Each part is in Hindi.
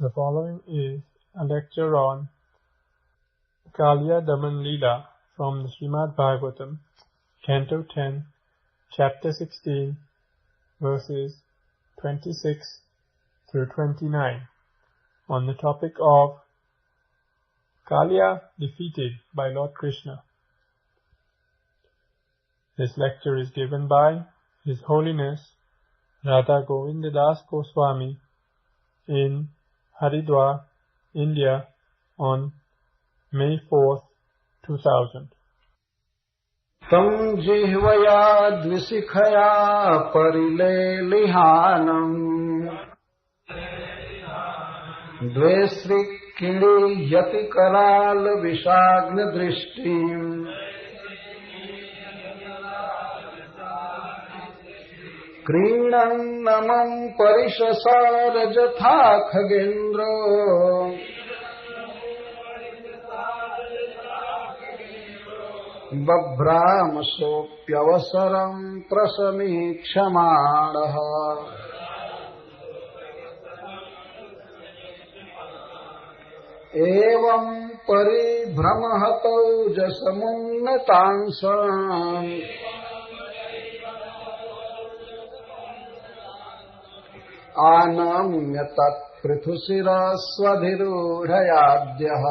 The following is a lecture on Kaliya Daman Leela from the Srimad Bhagavatam, Canto 10, Chapter 16, verses 26 through 29, on the topic of Kaliya defeated by Lord Krishna. This lecture is given by His Holiness Radha Govinda Das Goswami in Haridwar, India on May 4th, 2000. तं जिह्वया द्विशिखया परिलेलिहानम् द्वेष्टृक्किणीयति करालविषाग्नदृष्टिम् क्रीणन्नमं परिशसार जथा खगेन्द्रो बभ्रामसोऽप्यवसरं प्रसमीक्षमाणः। एवं परिभ्रमहतौ जसमुन्नतांसम् आनम्य तत्पृथुशिरस्वधिरूढयाद्यः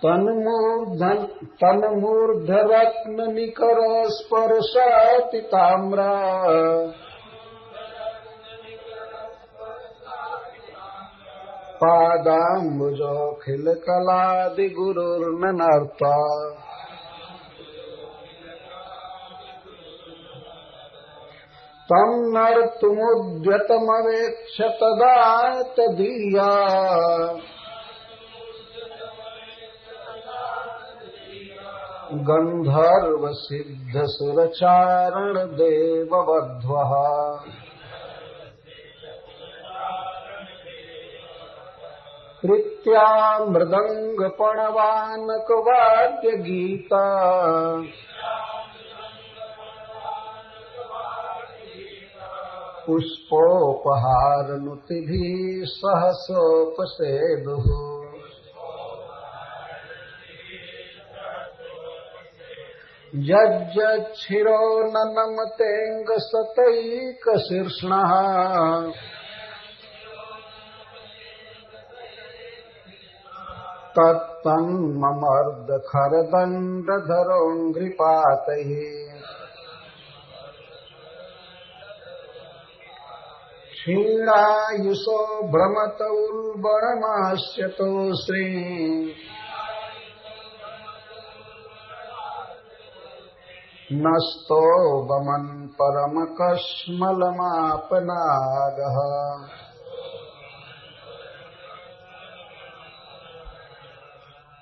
तन्मूर्धरत्ननिकरस्पर्शाति ताम्रा पादाम्बुजोऽखिलकलादिगुरुर्ननर्ता तं नर्तुमुद्यतमवेक्ष तदा तदीया गन्धर्वसिद्धसुरचारणदेववध्वः कृत्या मृदङ्गपणवानकवाद्यगीता पुष्पोपहारनुतिभिः सहसोपसेदुः यज्जच्छिरो न नमतेऽङ्गसतैकशीर्ष्णः तत्तन्ममर्दखरदण्डधरोऽङ्घ्रिपातैः क्षीणायुषो भ्रमत उल्बणमास्यतो श्रीः नस्तो वमन् परमकश्मलमापनागः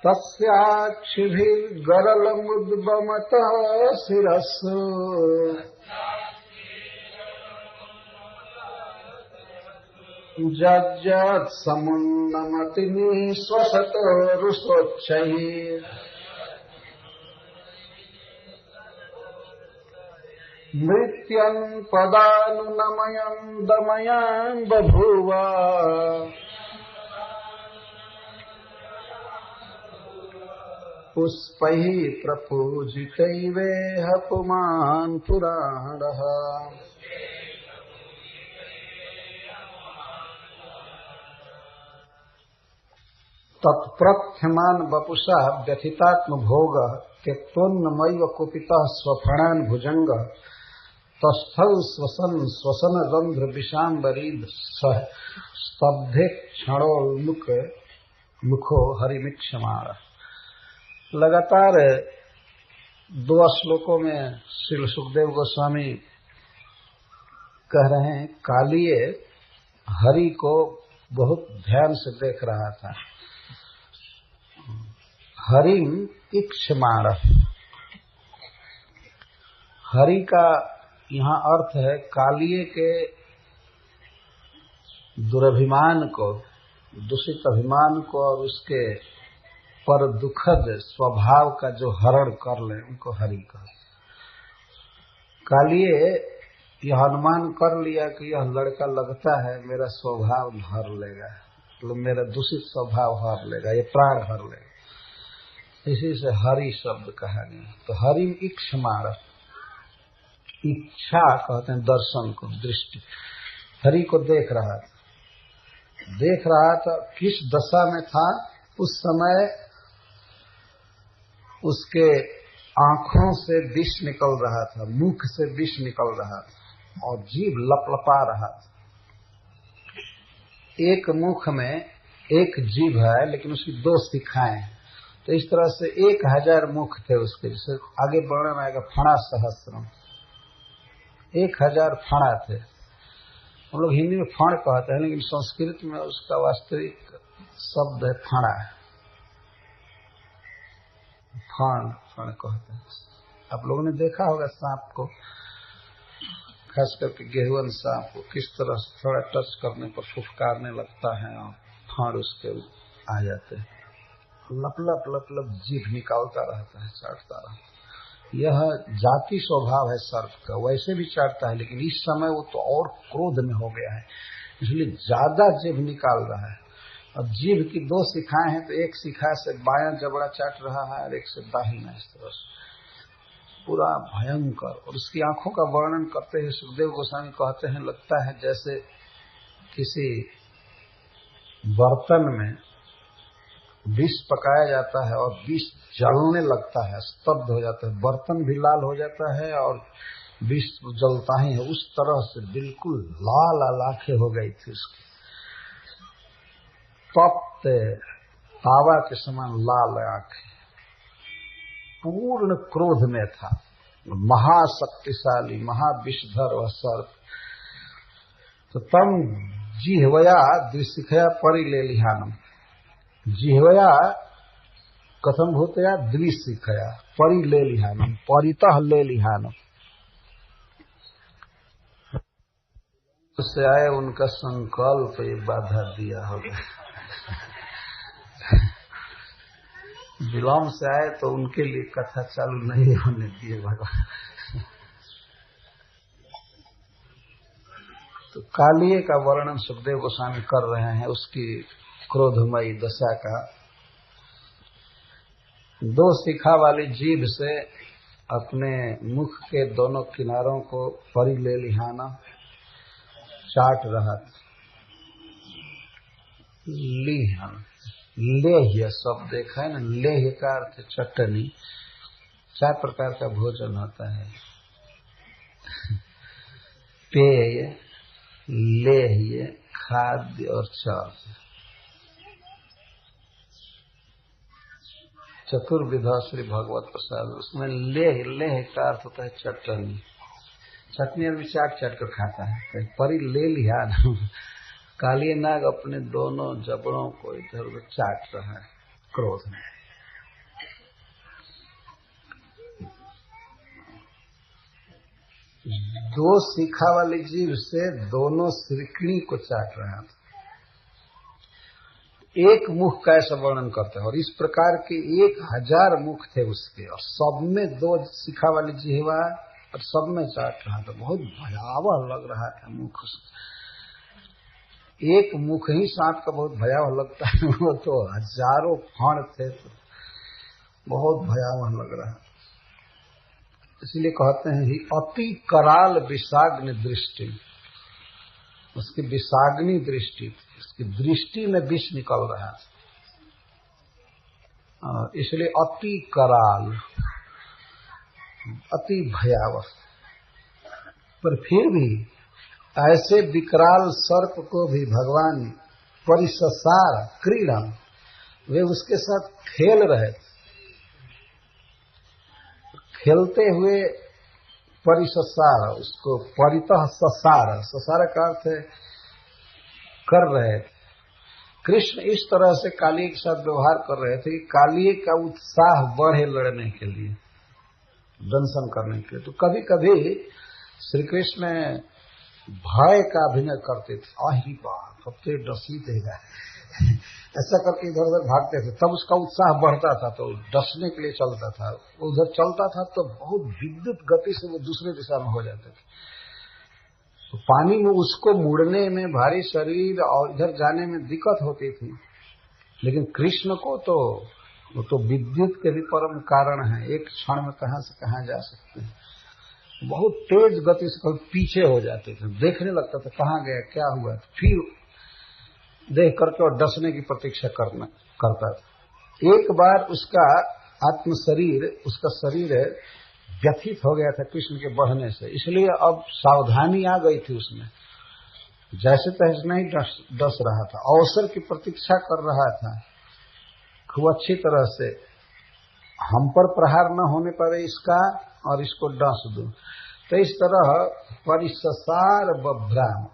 तस्याक्षिभिर्गरलमुद्वमतः शिरस्सु जज्जत्समुन्नमति निःश्वसतो रुषोच्चैः नृत्यं पदानुनमयं दमयं बभूव पुष्पैः प्रपूजितैवेह पुमान् पुराणः तत्प्रथ्यमान वपुषा व्यथितात्म भोग त्यक्तोन्नमैव कुपितः स्वफणान् भुजंग तस्थौ स्वसन रंध्र विषाम्बरीद स्तब्धे क्षणोन्मुखो हरिमिक्षमाण। लगातार 2 श्लोकों में श्री सुखदेव गोस्वामी कह रहे हैं कालिये हरि को बहुत ध्यान से देख रहा था। हरिम इक्षमाण, हरि का यहाँ अर्थ है कालिये के दुरभिमान को, दूषित अभिमान को और उसके पर दुखद स्वभाव का जो हरण कर ले उनको हरि का। कालिये यह अनुमान कर लिया कि यह लड़का लगता है मेरा स्वभाव हर लेगा, मतलब मेरा दूषित स्वभाव हर लेगा, ये प्राण हर लेगा। इसी से हरि शब्द कहा गया। तो हरि इक्षमाण, इच्छा कहते हैं दर्शन को, दृष्टि। हरि को देख रहा था, किस दशा में था उस समय? उसके आंखों से विष निकल रहा था, मुख से विष निकल रहा था और जीभ लपलपा रहा था। एक मुख में एक जीभ है लेकिन उसकी 2 शिखाएं हैं। तो इस तरह से 1000 मुख थे उसके। जैसे आगे वर्णन आएगा फणा सहस्रम, 1000 फणा थे। हम लोग हिंदी में फण कहते हैं लेकिन संस्कृत में उसका वास्तविक शब्द है फणा। फण कहते हैं। आप लोगों ने देखा होगा सांप को, खास करके गेहुअन सांप को, किस तरह से थोड़ा टच करने पर फुफकारने लगता है और फण उसके आ जाते हैं, लप लप जीभ निकालता रहता है, चाटता रहता है। यह जाति स्वभाव है सर्प का, वैसे भी चाटता है लेकिन इस समय वो तो और क्रोध में हो गया है, इसलिए ज्यादा जीभ निकाल रहा है। अब जीभ की 2 शिखाएं हैं, तो एक शिखा से बायां जबड़ा चाट रहा है और एक से दाहिना, इस तरह से पूरा भयंकर। और उसकी आंखों का वर्णन करते हुए सुखदेव गोस्वामी कहते हैं, लगता है जैसे किसी बर्तन में विष पकाया जाता है और विष जलने लगता है, स्तब्ध हो जाता है, बर्तन भी लाल हो जाता है और विष जलता ही है। उस तरह से बिल्कुल लाल आंखें हो गई थी उसकी, तप्त तावा के समान लाल आंखें, पूर्ण क्रोध में था। महाशक्तिशाली, महाविषधर वह सर्प। तो तम जिह्वया द्विशिखया परिलेलिहानम, जिह्वया कथम भूतया द्विशिखया परिलेलिहानम, परितः लेलिहानम। उससे आए उनका संकल्प ये बाधा दिया होगा। विलम्ब से आए तो उनके लिए कथा चालू नहीं होने दिए भगवान। तो कालिये का वर्णन सुखदेव गोस्वामी कर रहे हैं, उसकी क्रोधमयी दशा का। 2 शिखा वाली जीभ से अपने मुख के दोनों किनारों को परिलेलिहाना चाट रहा था। लिहन, लेह्य शब्द देखा है ना, लेह्य का अर्थ चटनी। 4 प्रकार का भोजन होता है, पेय, लेह्य, खाद्य और चर्च। चतुर्विधा श्री भगवत प्रसाद। उसमें लेह्य का अर्थ होता है चटनी। चटनी और भी चाट कर खाता है। परी ले लिया कालिये नाग अपने दोनों जबड़ों को इधर उधर चाट रहा है क्रोध में। दो शिखा वाली जीभ से दोनों श्रीकृणी को चाट रहा था। एक मुख का ऐसा वर्णन करते हैं और इस प्रकार के 1000 मुख थे उसके और सब में 2 शिखा वाली जिह्वा और सब में चाट रहा था। बहुत भयावह लग रहा था मुख। एक मुख ही सांप का बहुत भयावह लगता है, वो तो हजारों फण थे तो बहुत भयावह लग रहा। इसलिए कहते हैं ही अति कराल विषाग्नि दृष्टि, उसकी विषाग्नि दृष्टि, उसकी दृष्टि में विष निकल रहा है, इसलिए अति कराल, अति भयावह। पर फिर भी ऐसे विकराल सर्प को भी भगवान परिससार क्रीड़न, वे उसके साथ खेल रहे थे। खेलते हुए परिससार, उसको परितः ससार, ससार का अर्थ है कर रहे थे। कृष्ण इस तरह से कालिये के साथ व्यवहार कर रहे थे कि कालिये का उत्साह बढ़े लड़ने के लिए, दंशन करने के लिए। तो कभी कभी श्री कृष्ण भय का अभिनय करते थे, आही बात अब तो डसी देगा, ऐसा करके इधर उधर भागते थे। तब उसका उत्साह बढ़ता था तो डसने के लिए चलता था। वो उधर चलता था तो बहुत विद्युत गति से वो दूसरे दिशा में हो जाते थे। पानी में उसको मुड़ने में, भारी शरीर और इधर जाने में दिक्कत होती थी, लेकिन कृष्ण को तो वो तो विद्युत के भी परम कारण है, एक क्षण में कहां से कहां जा सकते हैं। बहुत तेज गति से कभी पीछे हो जाते थे, देखने लगता था कहां गया क्या हुआ, फिर देख करके और डसने की प्रतीक्षा करता था। एक बार उसका आत्म शरीर, उसका शरीर व्यथित हो गया था कृष्ण के बढ़ने से, इसलिए अब सावधानी आ गई थी उसमें, जैसे तैसे नहीं डस रहा था, अवसर की प्रतीक्षा कर रहा था खूब अच्छी तरह से, हम पर प्रहार न होने पाए इसका और इसको डस दूं। तो इस तरह परिससार बभ्राम,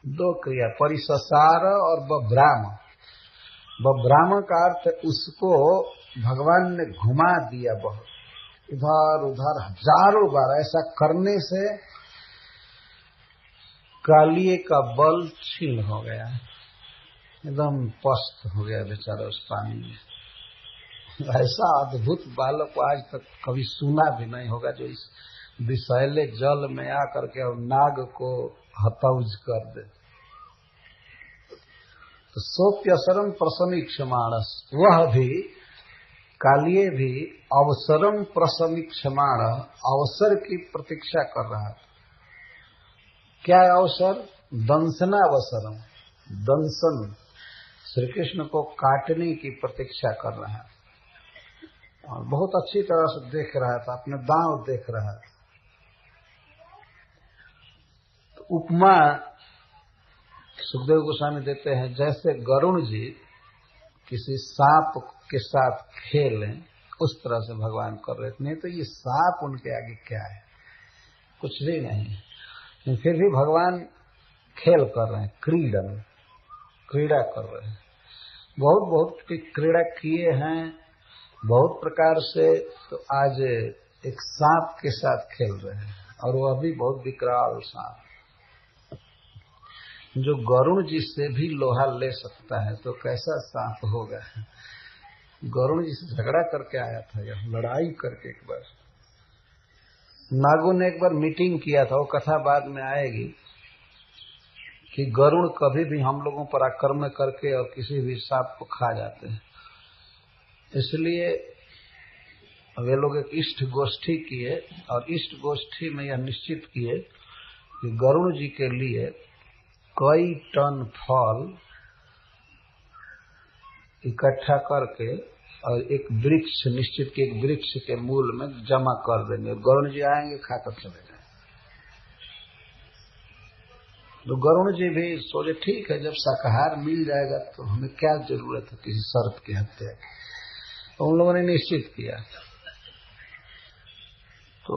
दो क्रिया, परिससार और बभ्राम। बभ्राम का अर्थ उसको भगवान ने घुमा दिया, बहुत इधर उधर हजारों बार। ऐसा करने से कालिए का बल छीन हो गया, एकदम पस्त हो गया बेचारा उस पानी में। ऐसा अद्भुत बालक को आज तक कभी सुना भी नहीं होगा, जो इस विषैले जल में आकर के और नाग को हतौज कर दे। तो सोप्यसरम प्रसमीक्षमाणस, वह भी कालिए भी अवसरम प्रसमीक्षमाण, अवसर की प्रतीक्षा कर रहा था। क्या अवसर? दंशनावसरम, दंशन, श्री कृष्ण को काटने की प्रतीक्षा कर रहा है और बहुत अच्छी तरह से देख रहा था, अपने दांव देख रहा था। तो उपमा सुखदेव गोस्वामी देते हैं, जैसे गरुण जी किसी सांप के साथ खेलें, उस तरह से भगवान कर रहे थे। नहीं तो ये सांप उनके आगे क्या है, कुछ भी नहीं, लेकिन फिर भी भगवान खेल कर रहे हैं, क्रीड़ा कर रहे हैं। बहुत बहुत की क्रीड़ा किए हैं बहुत प्रकार से। तो आज एक सांप के साथ खेल रहे हैं, और वह भी बहुत विकराल सांप, जो गरुण जी से भी लोहा ले सकता है, तो कैसा सांप होगा। गरुण जी से झगड़ा करके आया था, यह लड़ाई करके। एक बार नागों ने एक बार मीटिंग किया था, वो कथा बाद में आएगी, कि गरुण कभी भी हम लोगों पर आक्रमण करके और किसी भी सांप को खा जाते हैं। इसलिए वे लोग एक इष्ट गोष्ठी किए, और इष्ट गोष्ठी में यह निश्चित किए कि गरुण जी के लिए कई टन फल इकट्ठा करके और एक वृक्ष निश्चित के, एक वृक्ष के मूल में जमा कर देंगे। गरुण जी आएंगे, खाकर चले जाएंगे। तो गरुण जी भी सोचे ठीक है, जब शाकाहार मिल जाएगा तो हमें क्या जरूरत है किसी सर्प की हत्या की। तो उन लोगों ने निश्चित किया, तो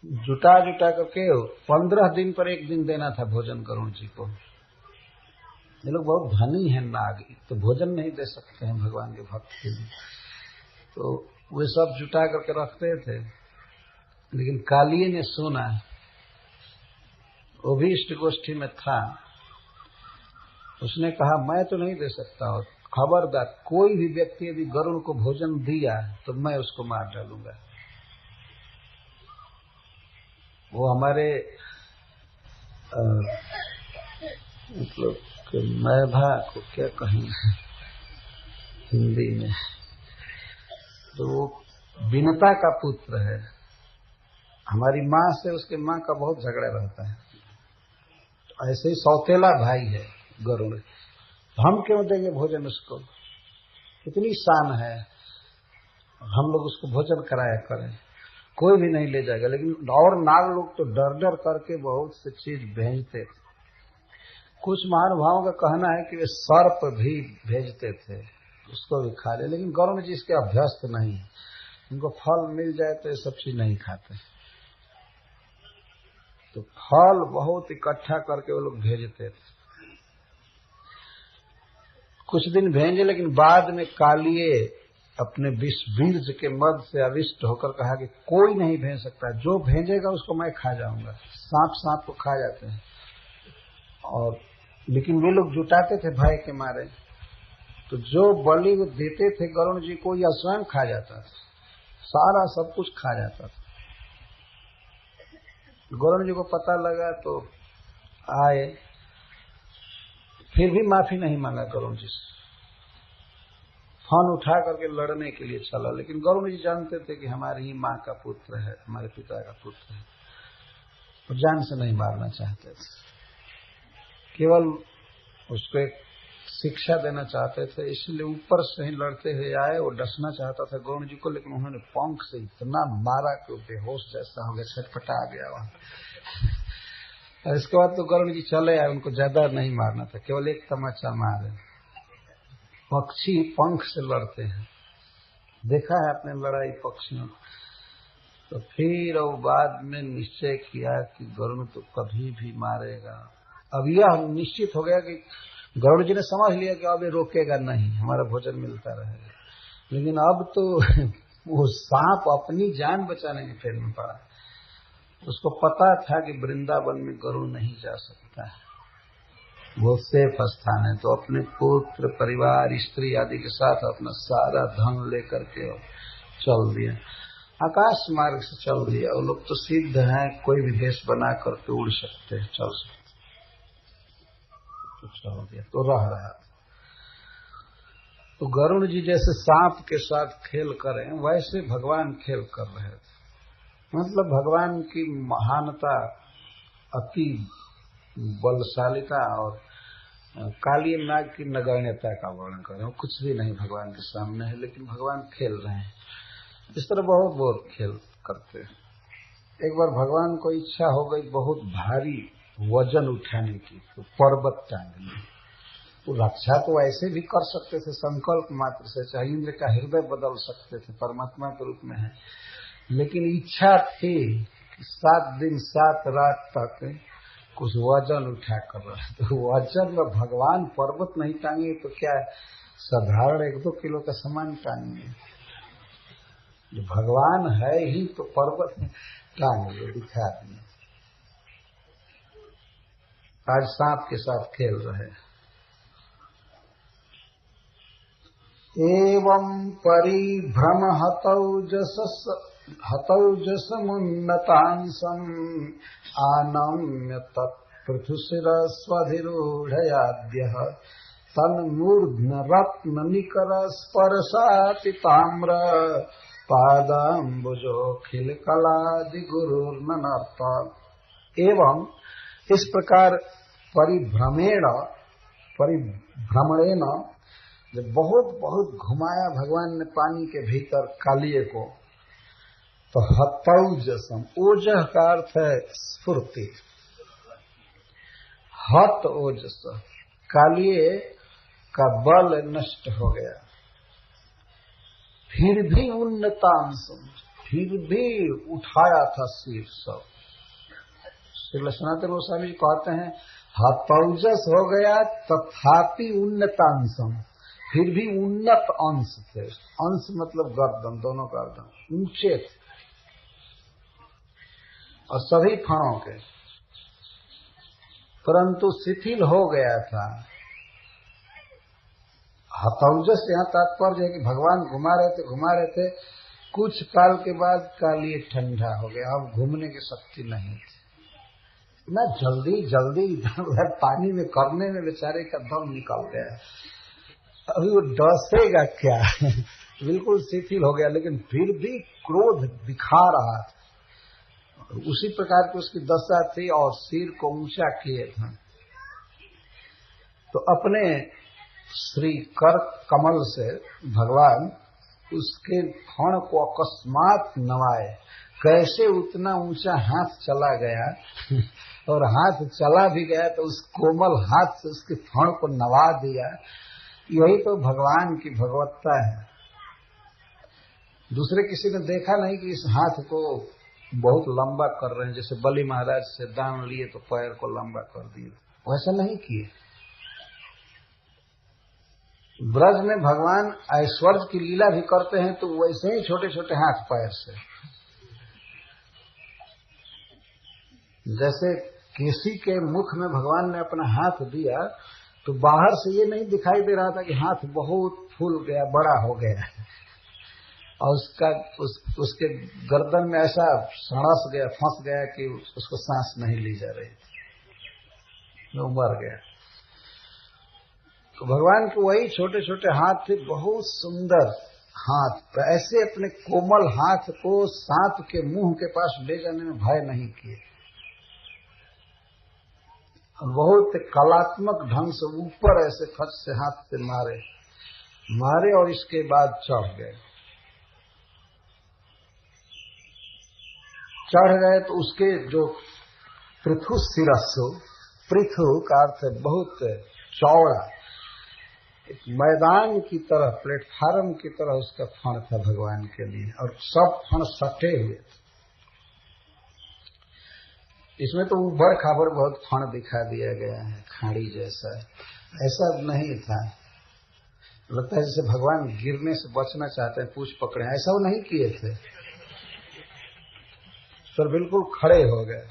जुटा करके 15 दिन पर एक दिन देना था भोजन गरुण जी को। ये लोग बहुत धनी हैं नाग, तो भोजन नहीं दे सकते हैं भगवान के भक्त के लिए, तो वे सब जुटा करके रखते थे। लेकिन कालिए ने सुना, वो भी इष्ट गोष्ठी में था, उसने कहा मैं तो नहीं दे सकता, और खबरदार कोई भी व्यक्ति यदि गरुण को भोजन दिया तो मैं उसको मार डालूंगा। वो हमारे मतलब मैभा को क्या कहेंगे हिंदी में, तो वो विनता का पुत्र है। हमारी माँ से उसके माँ का बहुत झगड़ा रहता है, तो ऐसे ही सौतेला भाई है गरुड़, हम क्यों देंगे भोजन उसको, कितनी शान है, हम लोग उसको भोजन कराया करें, कोई भी नहीं ले जाएगा। लेकिन और नाग लोग तो डर डर करके बहुत सी चीज भेजते थे। कुछ महानुभावों का कहना है कि वे सर्प भी भेजते थे, उसको भी खा ले, लेकिन गरुड़ जी इसके अभ्यस्त नहीं, उनको फल मिल जाए तो ये सब चीज नहीं खाते। तो फल बहुत इकट्ठा करके वो लोग भेजते थे। कुछ दिन भेजे, लेकिन बाद में कालिए अपने बीज के मद से अविष्ट होकर कहा कि कोई नहीं भेज सकता, जो भेजेगा उसको मैं खा जाऊंगा। सांप को खा जाते हैं, और लेकिन वे लोग जुटाते थे भय के मारे, तो जो बलि वो देते थे गरुण जी को, या स्वयं खा जाता था, सारा सब कुछ खा जाता था। गरुण जी को पता लगा तो आए, फिर भी माफी नहीं मांगा गरुण जी से, फन उठा करके लड़ने के लिए चला। लेकिन गरुण जी जानते थे कि हमारी ही माँ का पुत्र है, हमारे पिता का पुत्र है, तो जान से नहीं मारना चाहते थे, केवल उसको एक शिक्षा देना चाहते थे। इसलिए ऊपर से ही लड़ते हुए आए, वो डसना चाहता था गरुण जी को, लेकिन उन्होंने पंख से इतना मारा कि वो बेहोश जैसा हो गया, छटपटा गया वहां। और इसके बाद तो गरुण जी चले आए, उनको ज्यादा नहीं मारना था, केवल एक तमाचा मारे। पक्षी पंख से लड़ते हैं, देखा है आपने लड़ाई पक्षियों। तो फिर वो बाद में निश्चय किया कि गरुण तो कभी भी मारेगा। अब यह निश्चित हो गया कि गरुड़ जी ने समझ लिया कि अब ये रोकेगा नहीं, हमारा भोजन मिलता रहेगा। लेकिन अब तो वो सांप अपनी जान बचाने के फेर में पड़ा। उसको पता था कि वृंदावन में गरुड़ नहीं जा सकता है, वो सेफ स्थान है। तो अपने पुत्र, परिवार, स्त्री आदि के साथ अपना सारा धन लेकर के चल दिया, आकाश मार्ग से चल दिया। वो लोग तो सिद्ध हैं, कोई भी भेष बना करके उड़ सकते हैं, चल सकते, तो चल दिया, तो रह रहा। तो गरुड़ जी जैसे सांप के साथ खेल करें, वैसे भगवान खेल कर रहे थे। मतलब भगवान की महानता, अति बलशालिता और काली नाग की नगण्यता का वर्णन करें, कुछ भी नहीं भगवान के सामने है, लेकिन भगवान खेल रहे हैं। इस तरह बहुत बहुत खेल करते हैं। एक बार भगवान को इच्छा हो गई बहुत भारी वजन उठाने की, तो पर्वत टांगने। तो रक्षा तो ऐसे भी कर सकते थे संकल्प मात्र से, चाहे इंद्र का हृदय बदल सकते थे, परमात्मा के रूप में है। लेकिन इच्छा थी कि 7 दिन 7 रात तक कुछ वजन उठा कर रहे। तो वजन में भगवान पर्वत नहीं टांगे तो क्या साधारण 1-2 किलो का सामान टांगे। भगवान है ही तो पर्वत टांगे, दिखा दिए। आज सांप के साथ खेल रहे। एवं परिभ्रम हतौजसमुन्नतांसं आनम्य तत्पृथुशिर स्वधिरूढयाद्यः तन्मूर्ध्न रत्न निकर स्पर्शाति ताम्र पादाम्बुजोखिल कलादि गुरुर्नर्त। एवं इस प्रकार परिभ्रमणेन जब बहुत बहुत घुमाया भगवान ने पानी के भीतर कालिए को, तो हतौजसम, ओजह का अर्थ है स्फूर्ति, हत ओजस, कालिए का बल नष्ट हो गया। फिर भी उन्नतांशम, फिर भी उठाया था सिर सब। श्री सनातन गोस्वामी जी कहते हैं हतौजस हो गया तथापि उन्नतांशम, फिर भी उन्नत अंश थे। अंश मतलब गर्दन, दोनों गर्दन ऊंचे थे और सभी फणों के, परंतु शिथिल हो गया था। हतौजस यहाँ तात्पर्य है कि भगवान घुमा रहे थे, कुछ काल के बाद कालिए ठंडा हो गया, अब घूमने की शक्ति नहीं थी। इतना जल्दी इधर पानी में करने में बेचारे का दम निकल गया। अभी वो डसेगा क्या बिल्कुल शिथिल हो गया, लेकिन फिर भी क्रोध दिखा रहा था। उसी प्रकार की उसकी दशा थी और सिर को ऊंचा किए थे। तो अपने श्री कर कमल से भगवान उसके फण को अकस्मात नवाए। कैसे उतना ऊंचा हाथ चला गया और हाथ चला भी गया तो उस कोमल हाथ से उसके फण को नवा दिया। यही तो भगवान की भगवत्ता है। दूसरे किसी ने देखा नहीं कि इस हाथ को बहुत लंबा कर रहे हैं, जैसे बलि महाराज से दान लिए तो पैर को लंबा कर दिए, वैसा नहीं किए। ब्रज में भगवान ऐश्वर्य की लीला भी करते हैं तो वैसे ही छोटे छोटे हाथ पैर से, जैसे किसी के मुख में भगवान ने अपना हाथ दिया तो बाहर से ये नहीं दिखाई दे रहा था कि हाथ बहुत फूल गया, बड़ा हो गया। और उसके गर्दन में ऐसा सड़स गया, फंस गया कि उसको सांस नहीं ली जा रही थी, वो मर गया। तो भगवान के वही छोटे छोटे हाथ थे, बहुत सुंदर हाथ, तो ऐसे अपने कोमल हाथ को सांप के मुंह के पास ले जाने में भय नहीं किए, और बहुत कलात्मक ढंग से ऊपर ऐसे फट से हाथ से मारे और इसके बाद चढ़ गए तो उसके जो पृथु शिरस्सु, पृथु का अर्थ है बहुत चौड़ा, एक मैदान की तरह, प्लेटफार्म की तरह उसका फण था भगवान के लिए, और सब फण सटे हुए थे। इसमें तो ऊबड़ खाबड़ बहुत फण दिखा दिया गया है, खाड़ी जैसा, ऐसा नहीं था। लगता है जैसे भगवान गिरने से बचना चाहते हैं, पूछ पकड़े, ऐसा वो नहीं किए थे, सर बिल्कुल खड़े हो गए।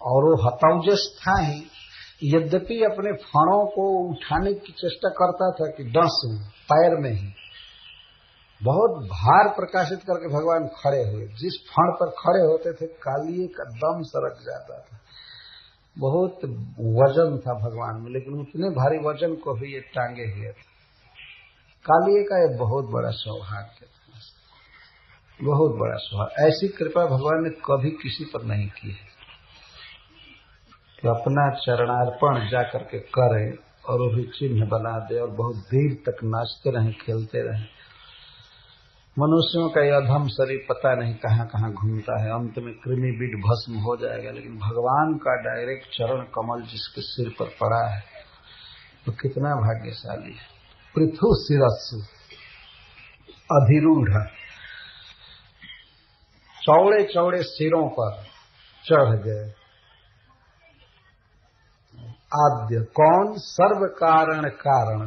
और वो हताउजस था ही, यद्यपि अपने फणों को उठाने की चेष्टा करता था कि डस पैर में ही, बहुत भार प्रकाशित करके भगवान खड़े हुए। जिस फण पर खड़े होते थे कालिए का दम सरक जाता था, बहुत वजन था भगवान में, लेकिन उतने भारी वजन को भी ये टांगे हुए थे। कालिए का ये बहुत बड़ा सौभाग्य था, बहुत बड़ा सौभाग्य। ऐसी कृपा भगवान ने कभी किसी पर नहीं की है कि अपना चरणार्पण जा करके करे और वो भी चिन्ह बना दे और बहुत देर तक नाचते रहें, खेलते रहें। मनुष्यों का यह अधम शरीर पता नहीं कहाँ कहाँ घूमता है, अंत में कृमि बीट भस्म हो जाएगा, लेकिन भगवान का डायरेक्ट चरण कमल जिसके सिर पर पड़ा है तो कितना भाग्यशाली है। पृथु शिरस्सु अधिरूढ़, चौड़े चौड़े सिरों पर चढ़ गए। आद्य कौन? सर्व कारण कारण,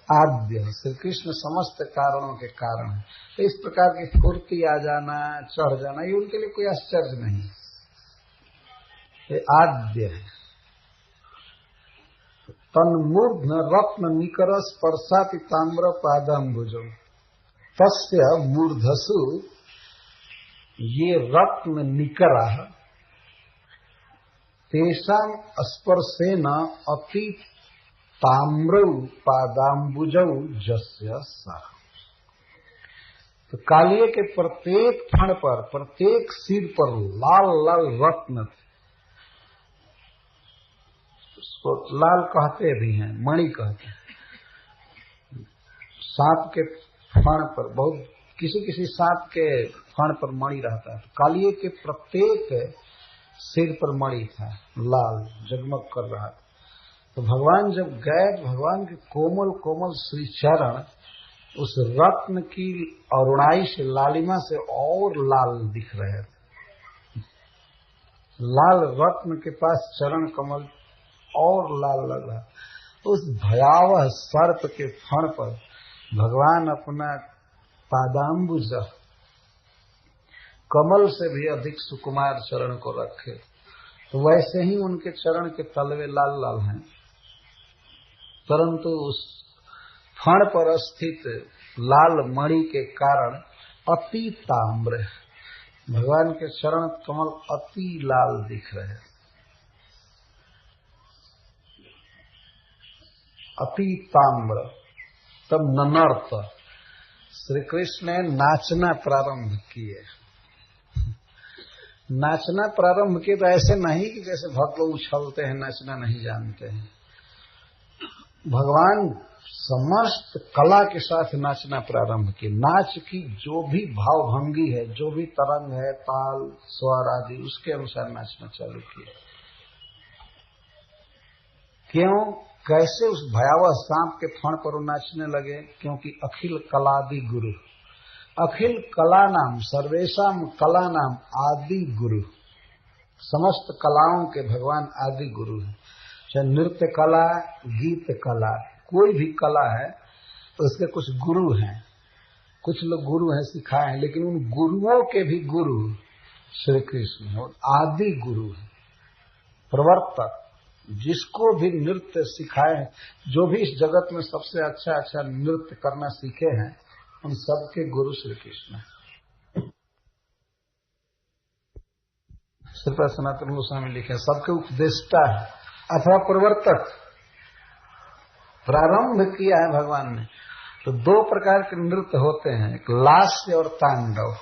आद्य श्री कृष्ण समस्त कारणों के कारण है। तो इस प्रकार की फुर्ती आ जाना, चढ़ जाना, ये उनके लिए कोई आश्चर्य नहीं, ये आद्य है। तन्मूर्ध्न रत्न निकर स्पर्शाति ताम्र पादाम्बुजो, तस्य मूर्धसु ये रत्न निकरा तेषां स्पर्शेन अति ताम्रौ पादाम्बुजौ जस्य सा। तो कालिए के प्रत्येक फण पर, प्रत्येक सिर पर लाल लाल रत्न थे। उसको लाल कहते भी हैं, मणि कहते हैं। सांप के फण पर बहुत, किसी किसी सांप के फण पर मणि रहता है, तो कालिए के प्रत्येक सिर पर मणि था, लाल जगमग कर रहा था। तो भगवान जब गए, भगवान के कोमल कोमल श्री चरण उस रत्न की अरुणाई से, लालिमा से और लाल दिख रहे थे। लाल रत्न के पास चरण कमल और लाल लग रहा। उस भयावह सर्प के फण पर भगवान अपना पादाम्बुज, कमल से भी अधिक सुकुमार चरण को रखे, तो वैसे ही उनके चरण के तलवे लाल लाल हैं, परंतु उस फण पर स्थित लाल मणि के कारण अति ताम्र, भगवान के चरण कमल अति लाल दिख रहे, अति ताम्र। तब ननर्त, श्री कृष्ण ने नाचना प्रारंभ किए। नाचना प्रारंभ किए तो ऐसे नहीं कि जैसे भक्त लोग उछलते हैं, नाचना नहीं जानते हैं। भगवान समस्त कला के साथ नाचना प्रारंभ किए। नाच की जो भी भावभंगी है, जो भी तरंग है, ताल स्वर आदि, उसके अनुसार नाचना चालू किए। क्यों? कैसे? उस भयावह सांप के फण पर नाचने लगे, क्योंकि अखिल कलादि गुरु, अखिल कला नाम, सर्वेशम कला नाम आदि गुरु, समस्त कलाओं के भगवान आदि गुरु हैं। चाहे नृत्य कला, गीत कला, कोई भी कला है तो उसके कुछ गुरु हैं। कुछ लोग गुरु हैं, सिखाए हैं, लेकिन उन गुरुओं के भी गुरु श्री कृष्ण है, आदि गुरु है, प्रवर्तक, जिसको भी नृत्य सिखाए, जो भी इस जगत में सबसे अच्छा अच्छा नृत्य करना सीखे हैं, उन सबके गुरु श्री कृष्ण हैं। श्रीपाद सनातन गोस्वामी लिखे सबके उपदेष्टा है अथवा प्रवर्तक, प्रारंभ किया है भगवान ने। तो दो प्रकार के नृत्य होते हैं, एक लास्य और तांडव।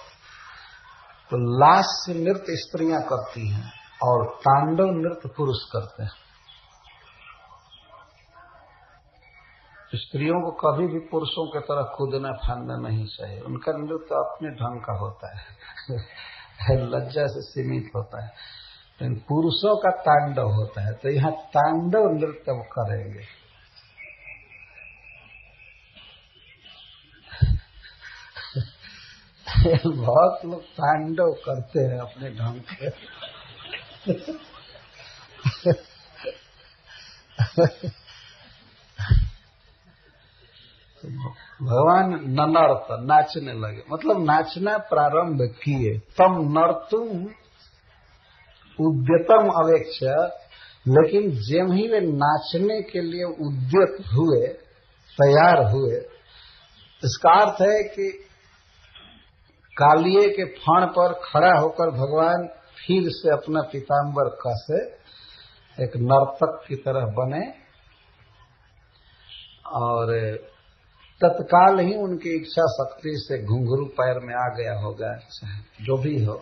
तो लास्य नृत्य स्त्रियां करती हैं और तांडव नृत्य पुरुष करते हैं। स्त्रियों को कभी भी पुरुषों की तरह कूदना फांदना नहीं चाहिए, उनका नृत्य अपने ढंग का होता है लज्जा से सीमित होता है। लेकिन पुरुषों का तांडव होता है, तो यहाँ तांडव नृत्य वो करेंगे। बहुत लोग तांडव करते हैं अपने ढंग से भगवान ननर्त नाचने लगे, मतलब नाचना प्रारंभ किए। तम नर्तुम उद्यतम अवेक्ष, लेकिन जब ही वे नाचने के लिए उद्यत हुए, तैयार हुए, इसका अर्थ है कि कालिये के फण पर खड़ा होकर भगवान फिर से अपना पीताम्बर कसे, एक नर्तक की तरह बने, और तत्काल ही उनकी इच्छा शक्ति से घुंघरू पैर में आ गया होगा, जो भी हो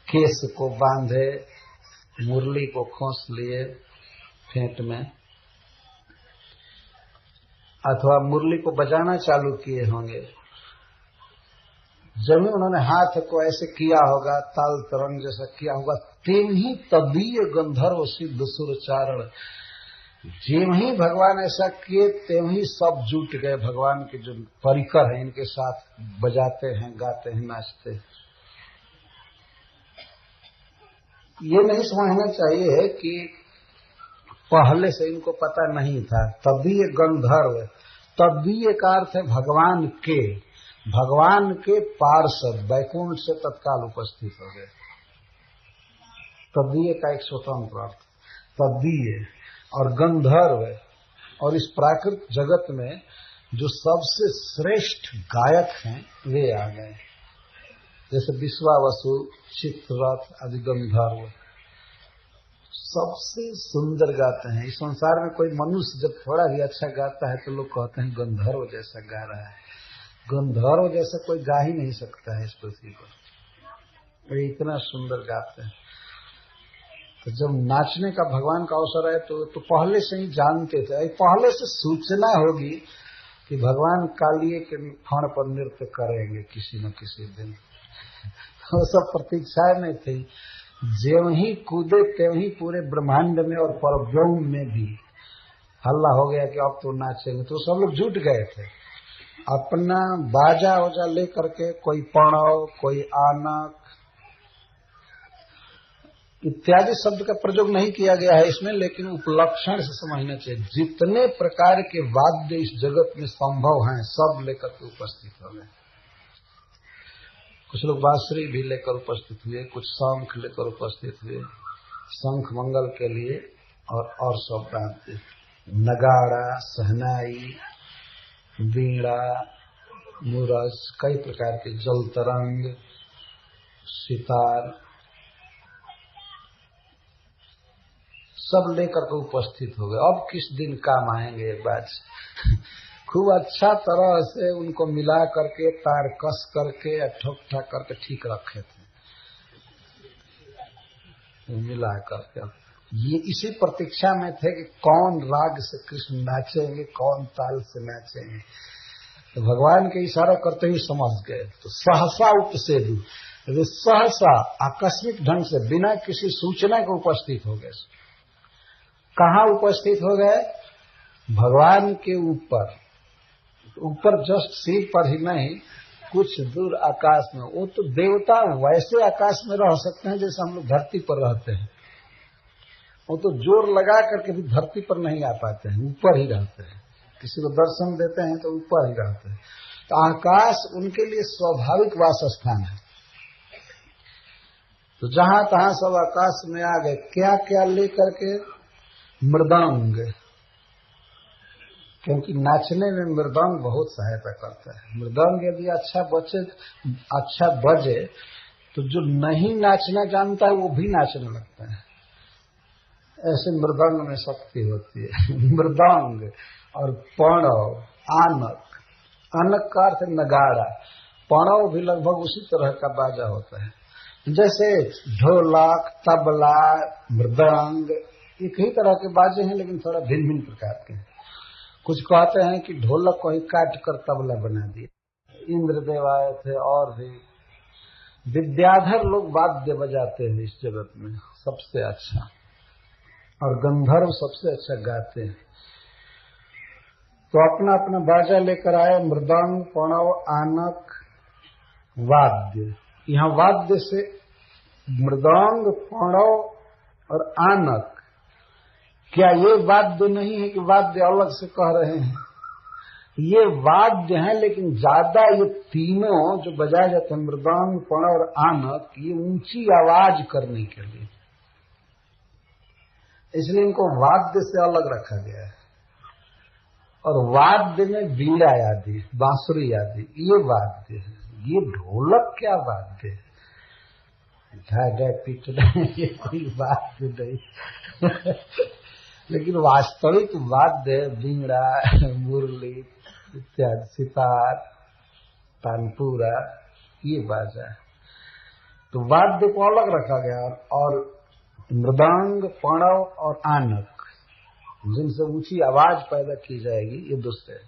केस को बांधे, मुरली को खोस लिए फेंट में, अथवा मुरली को बजाना चालू किए होंगे। जब ही उन्होंने हाथ को ऐसे किया होगा, ताल तरंग जैसा किया होगा, तेम ही तदीय गंधर्व सिद्ध सुरचारण, जेम ही भगवान ऐसा किए तेम ही सब जुट गए। भगवान के जो परिकर हैं इनके साथ बजाते हैं, गाते हैं, नाचते हैं। ये नहीं समझना चाहिए कि पहले से इनको पता नहीं था। तदीय गंधर्व, तदीय का अर्थ है भगवान के पार्षद वैकुंठ से तत्काल उपस्थित हो गए। तदीय का एक स्वतंत्र अर्थ तदीय, और गंधर्व, और इस प्राकृत जगत में जो सबसे श्रेष्ठ गायक हैं वे आ गए, जैसे विश्वावसु, चित्ररथ आदि गंधर्व सबसे सुंदर गाते हैं। इस संसार में कोई मनुष्य जब थोड़ा भी अच्छा गाता है तो लोग कहते हैं गंधर्व जैसा गा रहा है। गंधर्व जैसा कोई गा ही नहीं सकता है इस पृथ्वी पर, वे इतना सुंदर गाते हैं। तो जब नाचने का भगवान का अवसर है तो पहले से ही जानते थे, पहले से सूचना होगी कि भगवान कालिये के फण पर नृत्य करेंगे किसी न किसी दिन। वो सब प्रतीक्षाएं में थी। ज्यों ही कूदे त्यों ही पूरे ब्रह्मांड में और परब्रह्म में भी हल्ला हो गया कि अब तो नाचेंगे। तो सब लोग जुट गए थे अपना बाजा वजा लेकर के, कोई प्रणव, कोई आनक इत्यादि शब्द का प्रयोग नहीं किया गया है इसमें, लेकिन उपलक्षण से समझना चाहिए। जितने प्रकार के वाद्य इस जगत में संभव हैं सब लेकर के उपस्थित हो गए। कुछ लोग बांसुरी भी लेकर उपस्थित हुए, कुछ शंख लेकर उपस्थित हुए, शंख मंगल के लिए, और सब वाद्य, नगाड़ा, सहनाई, वीणा, मुरज, कई प्रकार के, जल तरंग, सितार, सब लेकर के उपस्थित हो गए। अब किस दिन काम आएंगे बाज खूब अच्छा तरह से उनको मिला करके, तार कस करके, ठोक ठाक करके ठीक रखे थे, मिला करके। ये इसी प्रतीक्षा में थे कि कौन राग से कृष्ण नाचेंगे, कौन ताल से नाचेंगे। तो भगवान के इशारा करते ही समझ गए। तो सहसा उपसेदु, वे सहसा आकस्मिक ढंग से बिना किसी सूचना के उपस्थित हो गए। कहाँ उपस्थित हो गए? भगवान के ऊपर जस्ट सिर पर ही नहीं, कुछ दूर आकाश में। वो तो देवता वैसे आकाश में रह सकते हैं जैसे हम लोग धरती पर रहते हैं। वो तो जोर लगा करके भी धरती पर नहीं आ पाते हैं, ऊपर ही रहते हैं। किसी को दर्शन देते हैं तो ऊपर ही रहते हैं। तो आकाश उनके लिए स्वाभाविक वास स्थान है। तो जहां तहां सब आकाश में आ गए। क्या क्या लेकर के? मृदंग, क्योंकि नाचने में मृदंग बहुत सहायता करता है। मृदंग यदि अच्छा बजे तो जो नहीं नाचना जानता है वो भी नाचने लगता है। ऐसे मृदंग में शक्ति होती है। मृदंग और पणव, आनक, आनक का अर्थ नगाड़ा, पणव भी लगभग उसी तरह का बाजा होता है। जैसे ढोलक, तबला, मृदंग एक ही तरह के बाजे हैं, लेकिन थोड़ा भिन्न भिन्न प्रकार के हैं। कुछ कहते हैं कि ढोलक को ही काट कर तबला बना दिया। इंद्रदेव आए थे और भी विद्याधर लोग वाद्य बजाते हैं इस जगत में सबसे अच्छा, और गंधर्व सबसे अच्छा गाते हैं। तो अपना अपना बाजा लेकर आए, मृदंग, पणव, आनक, वाद्य। यहाँ वाद्य से मृदंग, पणव और आनक, क्या ये वाद्य नहीं है कि वाद्य अलग से कह रहे हैं? ये वाद्य हैं, लेकिन ज्यादा ये तीनों जो बजाए जाते हैं, मृदंग, पणव और आनक, ये ऊंची आवाज करने के लिए, इसलिए इनको वाद्य से अलग रखा गया है। और वाद्य में बीड़ा आदि, बांसुरी आदि, ये वाद्य है। ये ढोलक क्या वाद्य है? ढा पीट ये कोई वाद्य नहीं। लेकिन वास्तविक वाद्य बीड़ा, मुरली इत्यादि, सितार, तानपुरा, ये बाजा। तो वाद्य को अलग रखा गया। और मृदंग, पणव और आनक, जिनसे ऊंची आवाज पैदा की जाएगी, ये दूसरे।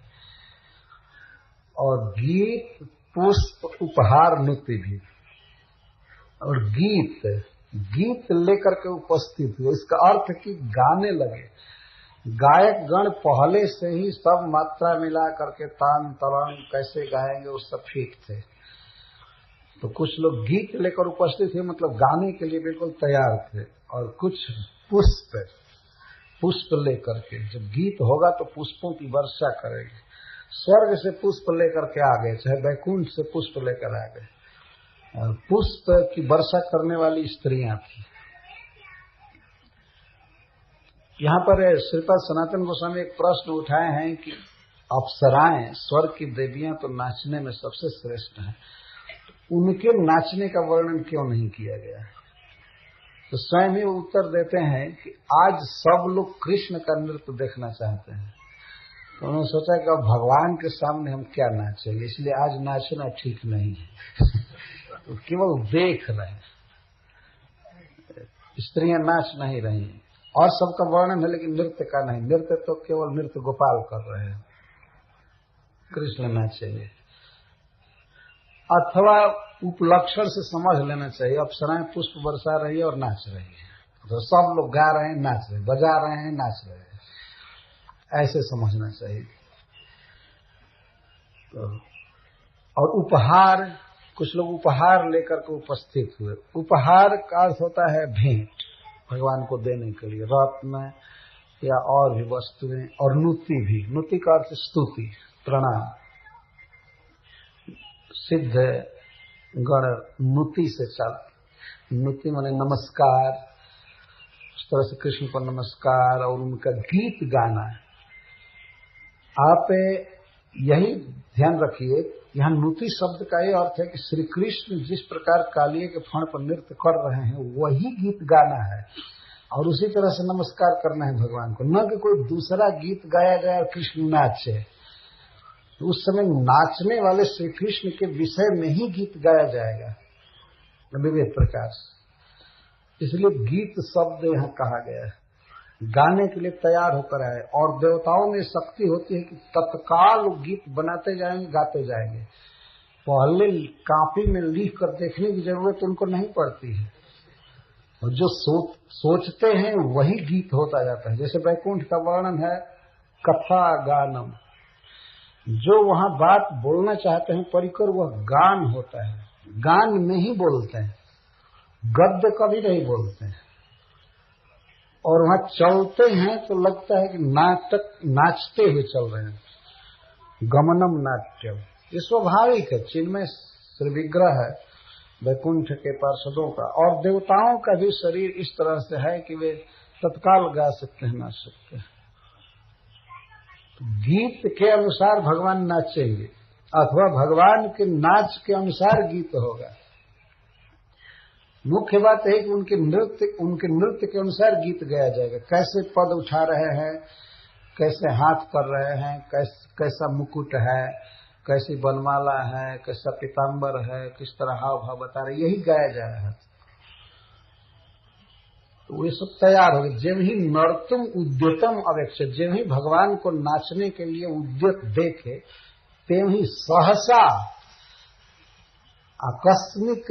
और गीत, पुष्प, उपहार, नृत्य भी। और गीत लेकर के उपस्थित हुए, इसका अर्थ कि गाने लगे। गायक गण पहले से ही सब मात्रा मिला करके तान तलन कैसे गाएंगे वो सब ठीक थे। तो कुछ लोग गीत लेकर उपस्थित थे, मतलब गाने के लिए बिल्कुल तैयार थे। और कुछ पुष्प लेकर के, जब गीत होगा तो पुष्पों की वर्षा करेंगे। स्वर्ग से पुष्प लेकर के आ गए, चाहे वैकुंठ से पुष्प लेकर आ गए। और पुष्प की वर्षा करने वाली स्त्रियां थी। यहाँ पर श्रीपाद सनातन गोस्वामी एक प्रश्न उठाए हैं कि अप्सराएं, स्वर्ग की देवियां तो नाचने में सबसे श्रेष्ठ हैं, उनके नाचने का वर्णन क्यों नहीं किया गया? तो स्वयं ही उत्तर देते हैं कि आज सब लोग कृष्ण का नृत्य देखना चाहते हैं। तो उन्होंने सोचा कि अब भगवान के सामने हम क्या नाचेंगे, इसलिए आज नाचना ठीक नहीं है। तो केवल देख रहे हैं, स्त्रियां नाच नहीं रही हैं। और सबका वर्णन है, लेकिन नृत्य का नहीं। नृत्य तो केवल नृत्य गोपाल कर रहे हैं, कृष्ण नाचेंगे। अथवा उपलक्षण से समझ लेना चाहिए, अप्सराएं पुष्प बरसा रही है और नाच रही है, तो सब लोग गा रहे हैं, नाच रहे हैं, बजा रहे हैं, नाच रहे हैं, ऐसे समझना चाहिए। तो और उपहार, कुछ लोग उपहार लेकर के उपस्थित हुए। उपहार का अर्थ होता है भेंट, भगवान को देने के लिए, रत्न या और भी वस्तुएं। और नुति भी, नुति का अर्थ स्तुति, प्रणाम। सिद्ध गण नुति से चल, नुति माने नमस्कार, उस तरह से कृष्ण को नमस्कार और उनका गीत गाना। आप यही ध्यान रखिए, यहाँ नुति शब्द का ये अर्थ है कि श्री कृष्ण जिस प्रकार कालिए के फण पर नृत्य कर रहे हैं वही गीत गाना है, और उसी तरह से नमस्कार करना है भगवान को, न कि कोई दूसरा गीत गाया जाए और कृष्ण नाचे। तो उस समय नाचने वाले श्री कृष्ण के विषय में ही गीत गाया जाएगा विविध प्रकार से। इसलिए गीत शब्द यहाँ कहा गया है, गाने के लिए तैयार होकर आए। और देवताओं में शक्ति होती है कि तत्काल गीत बनाते जाएंगे, गाते जाएंगे। पहले कॉपी में लिख कर देखने की जरूरत उनको नहीं पड़ती है, और जो सोचते हैं वही गीत होता जाता है। जैसे वैकुंठ का वर्णन है, कथा गानम, जो वहां बात बोलना चाहते हैं परिकर वह गान होता है, गान में ही बोलते हैं, गद्य कभी नहीं बोलते हैं। और वहां चलते हैं तो लगता है कि नाचते हुए चल रहे हैं, गमनम नाट्यम, ये स्वाभाविक है। चिन्मय श्री विग्रह है वैकुंठ के पार्षदों का। और देवताओं का भी शरीर इस तरह से है कि वे तत्काल गा सकते हैं, नाच सकते हैं। तो गीत के अनुसार भगवान नाचेंगे अथवा भगवान के नाच के अनुसार गीत होगा। मुख्य बात है कि उनके नृत्य के अनुसार गीत गाया जाएगा। कैसे पद उठा रहे हैं, कैसे हाथ कर रहे हैं, कैसा मुकुट है, कैसी बनमाला है, कैसा पीताम्बर है, किस तरह हाव भाव बता रहे, यही गाया जा रहा है। तो ये सब तैयार हो गए। जब ही नर्तुम उद्यतम अवेक्ष, जब ही भगवान को नाचने के लिए उद्यत देखे, तेम ही सहसा आकस्मिक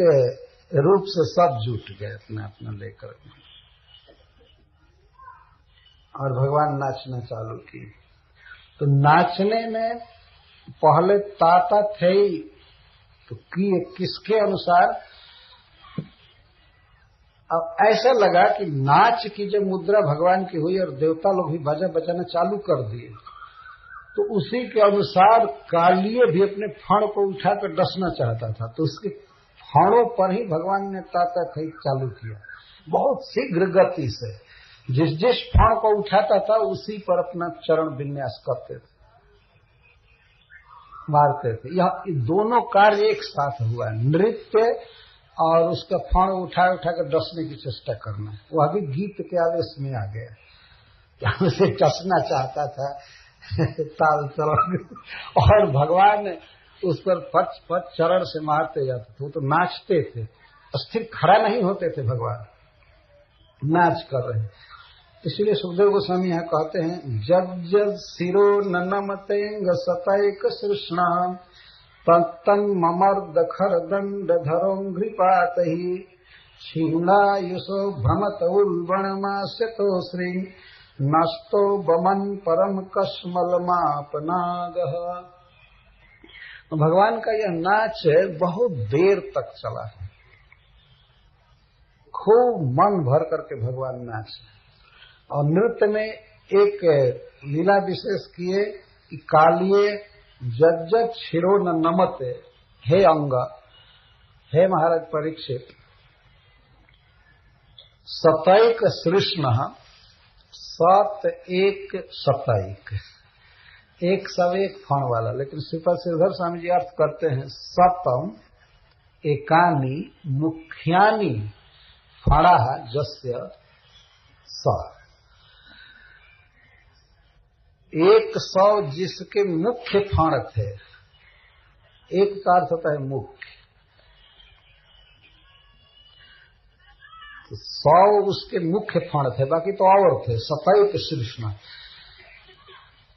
रूप से सब जुट गए अपना अपना लेकर और भगवान नाचना चालू किए। तो नाचने में पहले ताता थे ही, तो किए किसके अनुसार? अब ऐसा लगा कि नाच की जब मुद्रा भगवान की हुई और देवता लोग भी बाजा बजाना चालू कर दिए, तो उसी के अनुसार कालिए भी अपने फण को उठाकर डसना चाहता था। तो उसके फणों पर ही भगवान ने ताता खई चालू किया, बहुत शीघ्र गति से। जिस जिस फण को उठाता था उसी पर अपना चरण विन्यास करते थे, मारते थे। यह दोनों कार्य एक साथ हुआ, नृत्य और उसका फण उठा कर डसने की चेष्टा करना। वह भी गीत के आवेश में आ गया, उसे डसना चाहता था ताल चरण, और भगवान उस पर फच फच चरण से मारते जाते थे। वो तो नाचते थे, स्थिर खड़ा नहीं होते थे, भगवान नाच कर रहे। इसलिए सुखदेव गोस्वामी यहाँ कहते हैं, जब जब सिरो ननमतेंग सतैक कृष्ण तन ममर्द खर दंड धरोघ्रिपातहि क्षीणायुषो भ्रमत उल्बणमास्यतो श्री नस्तो बमन परम कस्मलमापनागः। भगवान का यह नाच बहुत देर तक चला है, खूब मन भर करके भगवान नाचे। और नृत्य में एक लीला विशेष किए कि कालिए जज्जत शिरो न नमते, हे अंग, हे महाराज परीक्षित, सतैक श्रीष्ण, सत एक सतैक, एक सब एक फण वाला। लेकिन श्रीपद श्रीधर स्वामी जी अर्थ करते हैं, सतम एकानी मुख्यानी फणा जस्य स, एक सौ जिसके मुख्य फण थे। एक का अर्थ होता है मुख्य, तो 100 उसके मुख्य फण थे, बाकी तो और थे। सतैक श्रीष्ण,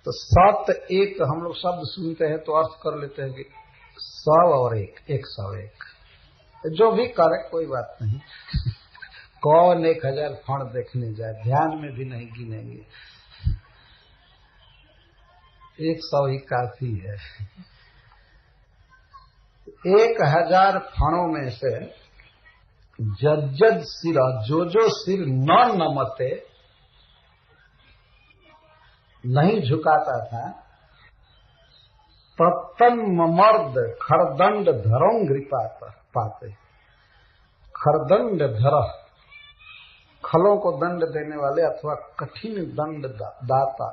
तो सत एक हम लोग शब्द सुनते हैं तो अर्थ कर लेते हैं कि 100 और 1, 101। जो भी करे कोई बात नहीं कौन 1000 फण देखने जाए, ध्यान में भी नहीं गिनेंगे, 100 ही काफी है। 1000 फणों में से जज्जद सिर, जो सिर न नमते, नहीं झुकाता था, तत्तन ममर्द खरदंड धरोंघ्रि पाते। खरदंड धर, खलों को दंड देने वाले अथवा कठिन दंड दाता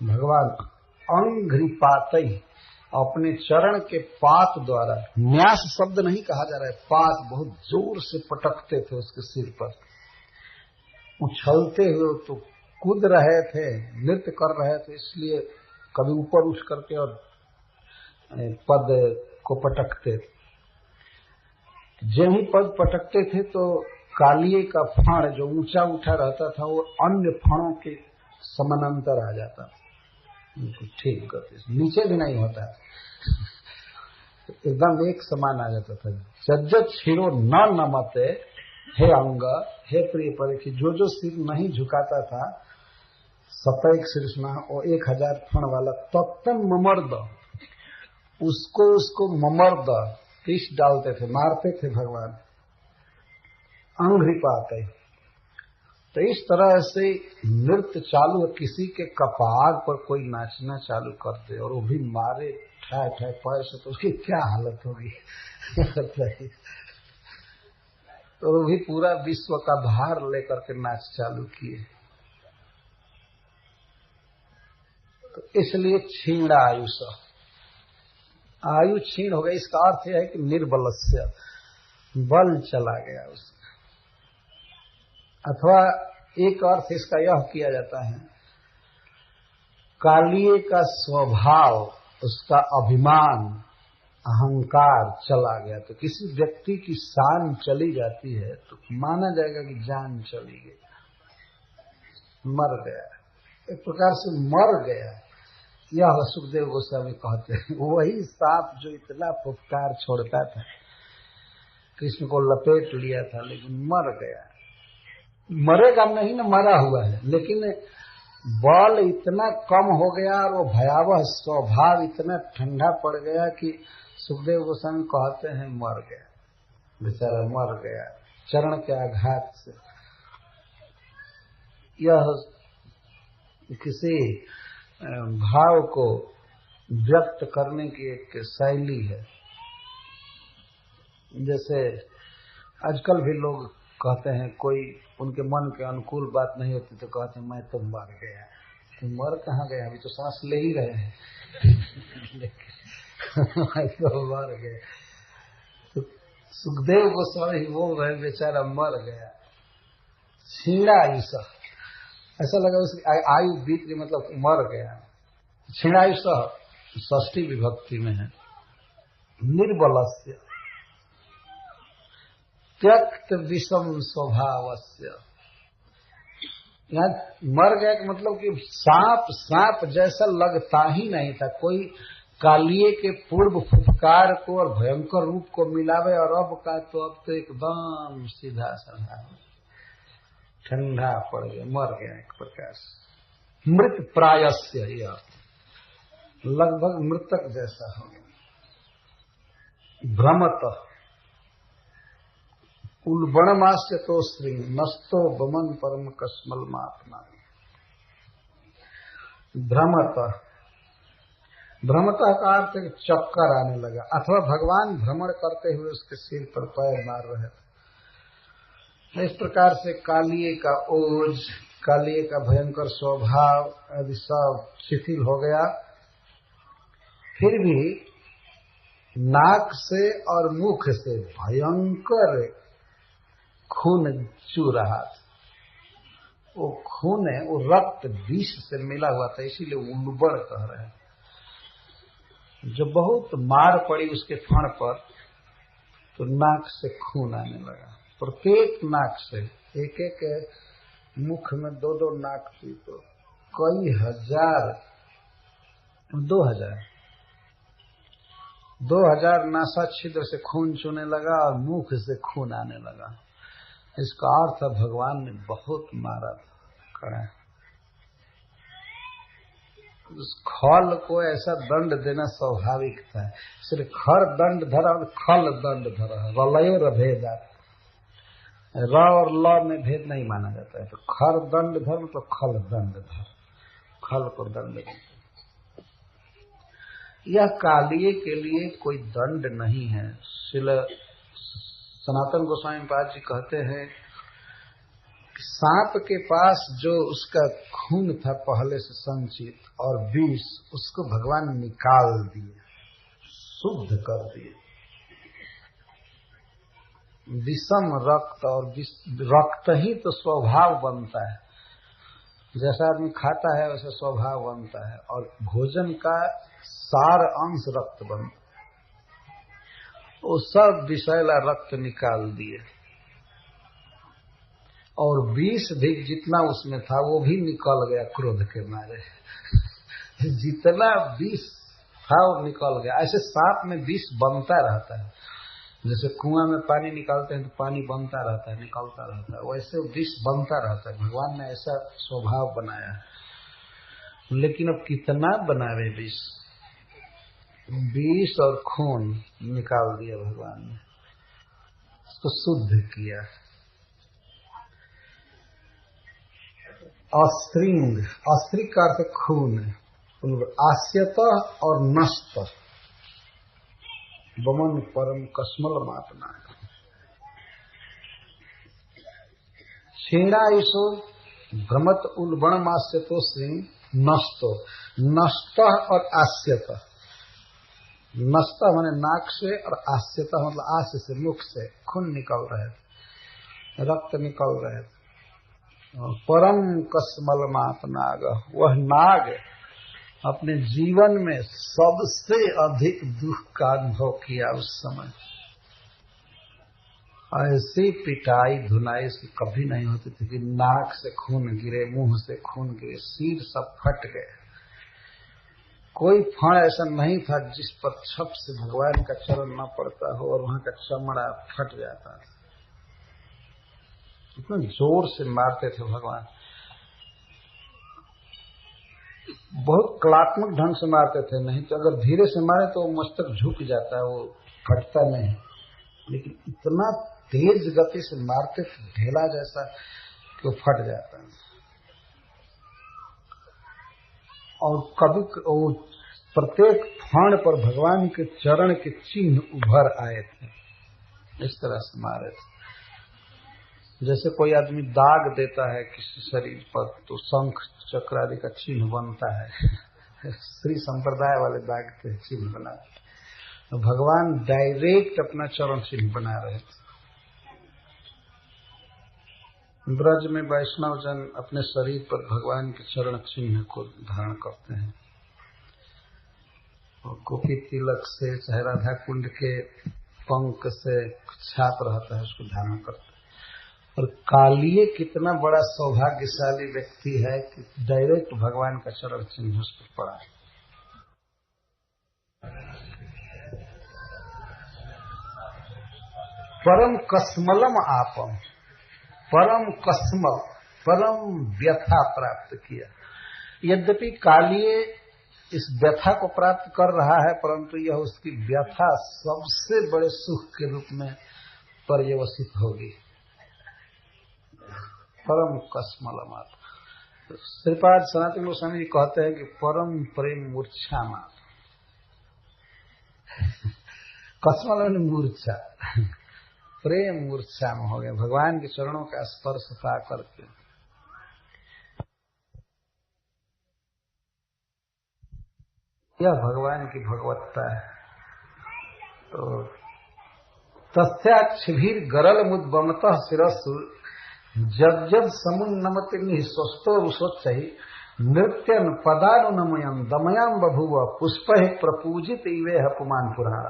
भगवान अंघ्रिपातई, अपने चरण के पात द्वारा, न्यास शब्द नहीं कहा जा रहा है, पात बहुत जोर से पटकते थे उसके सिर पर। उछलते हुए तो कूद रहे थे, नृत्य कर रहे थे, इसलिए कभी ऊपर उठ करके और पद को पटकते थे। जब ही पद पटकते थे तो कालिए का फण जो ऊंचा उठा रहता था वो अन्य फणों के समानांतर आ जाता था, ठीक गति, नीचे भी नहीं होता, एकदम एक समान आ जाता था। जज्जत शिरो न नमते, हे अंग, हे प्रिय परीक्षित, जो सिर नहीं झुकाता था, सतैक श्रीष्णा, और 1000 फण वाला, तत्तन ममर्द, उसको ममर्द पीस डालते थे, मारते थे भगवान, अंघ्रिपाते। तो इस तरह से नृत्य चालू, किसी के कपार पर कोई नाचना चालू कर दे और वो भी मारे ठाए ठाए पैर से, तो उसकी क्या हालत होगी तो वो भी पूरा विश्व का भार लेकर के नाच चालू किए। तो इसलिए क्षीण आयुष, आयु क्षीण हो गई। इसका अर्थ यह है कि निर्बलस्य, बल चला गया उसका। अथवा एक अर्थ इसका यह किया जाता है, कालिए का स्वभाव, उसका अभिमान, अहंकार चला गया। तो किसी व्यक्ति की शान चली जाती है तो माना जाएगा कि जान चली गई, मर गया, एक प्रकार से मर गया। यह सुखदेव गोस्वामी कहते हैं। वही सांप जो इतना फुफकार छोड़ता था, कृष्ण को लपेट लिया था, लेकिन मर गया। मरेगा नहीं ना, मरा हुआ है, लेकिन बल इतना कम हो गया और वो भयावह स्वभाव इतना ठंडा पड़ गया कि सुखदेव गोस्वामी कहते हैं मर गया, बेचारा मर गया चरण के आघात से। यह किसी भाव को व्यक्त करने की एक शैली है। जैसे आजकल भी लोग कहते हैं, कोई उनके मन के अनुकूल बात नहीं होती तो कहते हैं मैं तो मर गया। तो मर कहाँ गया, अभी तो सांस ले ही रहे हैं। मैं तो मर गया। तो सुखदेव गोस्वामी बोल रहे, बेचारा मर गया, छीड़ा आयुष, ऐसा लगा उसकी आयु बीत गई, मतलब मर गया। छीणायुष षष्ठी विभक्ति में है। निर्बलस्य त्यक्त विषम स्वभावस्य, यहाँ मर गया कि मतलब कि सांप जैसा लगता ही नहीं था। कोई कालिए के पूर्व फुफकार को और भयंकर रूप को मिलावे, और अब तो एकदम सीधा साधा ठंडा पड़ गया, मर गया एक प्रकार से। मृत प्रायस्य, ये अर्थ लगभग मृतक जैसा हो गया। भ्रमत उल्बणमास्य तो श्री नस्तो बमन परम कस्मल मापना। भ्रमता का अर्थ चक्कर आने लगा, अथवा भगवान भ्रमण करते हुए उसके सिर पर पैर मार रहे थे। इस प्रकार से कालिए का ओज, कालिए का भयंकर स्वभाव आदि सब शिथिल हो गया। फिर भी नाक से और मुख से भयंकर खून चू रहा था। वो खून है, वो रक्त विष से मिला हुआ था, इसीलिए उल्बण कह रहे हैं। जब बहुत मार पड़ी उसके फण पर तो नाक से खून आने लगा, प्रत्येक नाक से। एक एक मुख में दो दो नाक थी, तो कई हजार, 2000 नासा छिद्र से खून चूने लगा और मुख से खून आने लगा। इसका अर्थ भगवान ने बहुत मारा था। उस खल को ऐसा दंड देना स्वाभाविक था, इसलिए खर दंड धरा और खल दंड धरा। रलयो रभेदा, र और ल में भेद नहीं माना जाता है। तो खर दंड धर मतलब खल दंड धर, खल को दंड देते। यह कालिए के लिए कोई दंड नहीं है। सनातन गोस्वामी पाद जी कहते हैं, सांप के पास जो उसका खून था पहले से संचित और विष, उसको भगवान निकाल दिए, शुद्ध कर दिए। विषम रक्त, और रक्त ही तो स्वभाव बनता है। जैसा आदमी खाता है वैसा स्वभाव बनता है, और भोजन का सार अंश रक्त बनता है। वो सब विषैला रक्त निकाल दिए, और विष भी जितना उसमें था वो भी निकल गया क्रोध के मारे। जितना विष था वो निकल गया। ऐसे सांप में विष बनता रहता है, जैसे कुआं में पानी निकालते हैं तो पानी बनता रहता है, निकलता रहता है, वैसे विष बनता रहता है। भगवान ने ऐसा स्वभाव बनाया है। लेकिन अब कितना बनावे विष और खून निकाल दिया भगवान ने, उसको शुद्ध किया। अस्त्रिंग, अस्त्रिक का अर्थ खून, आस्यत और नष्ट, बमन परम कस्मल मापना। क्षीणायुषो भ्रमत उल्बण मास्यतो सिंह नस्तो, नष्ट और आस्यत। नष्ट माने नाक से और आस्यत मतलब आस्य से, मुख से खून निकल रहे थे, रक्त निकल रहे थे। परम कसमलमात नाग, वह नाग अपने जीवन में सबसे अधिक दुख का अनुभव किया उस समय। ऐसी पिटाई धुनाई से कभी नहीं होती थी कि नाक से खून गिरे, मुंह से खून गिरे, सिर सब फट गए। कोई फण ऐसा नहीं था जिस पर छप से भगवान का चरण न पड़ता हो और वहां का चमड़ा फट जाता था। इतना जोर से मारते थे भगवान, बहुत कलात्मक ढंग से मारते थे। नहीं तो अगर धीरे से मारे तो मस्तक झुक जाता है, वो फटता नहीं। लेकिन इतना तेज गति से मारते थे, ढेला जैसा, कि वो फट जाता है। और कभी प्रत्येक फण पर भगवान के चरण के चिन्ह उभर आए थे, इस तरह से मारे थे। जैसे कोई आदमी दाग देता है किसी शरीर पर तो शंख चक्र आदि का चिन्ह बनता है, श्री संप्रदाय वाले दाग के चिन्ह बनाते। तो भगवान डायरेक्ट अपना चरण चिन्ह बना रहे थे। ब्रज में वैष्णव जन अपने शरीर पर भगवान के चरण चिन्ह को धारण करते हैं, और गोपी तिलक से चाहे राधा कुंड के पंख से छाप रहता है उसको धारण करते हैं। और कालिए कितना बड़ा सौभाग्यशाली व्यक्ति है कि डायरेक्ट भगवान का चरण चिन्ह उस पर पड़ा है। परम कसमलम आपम, परम कसमल, परम व्यथा प्राप्त किया। यद्यपि कालिए इस व्यथा को प्राप्त कर रहा है, परंतु यह उसकी व्यथा सबसे बड़े सुख के रूप में पर्यवसित होगी। परम कसमलम आप, श्रीपाद सनातन गोस्वामी जी कहते हैं कि परम प्रेम मूर्छा मात। कसमल में मूर्छा, प्रेम मूर्छा में हो गया भगवान के चरणों का स्पर्श पा करके। यह भगवान की भगवत्ता है। तो तस्याक्षिभीर गरल मुद्बमतः शिरस्सु जब जब समुन्नमति निःस्वस्थो रुषोच्चहि नृत्यन पदानुनमयं दमयां बभूव पुष्पैः प्रपूजित इवेह पुमान पुराण।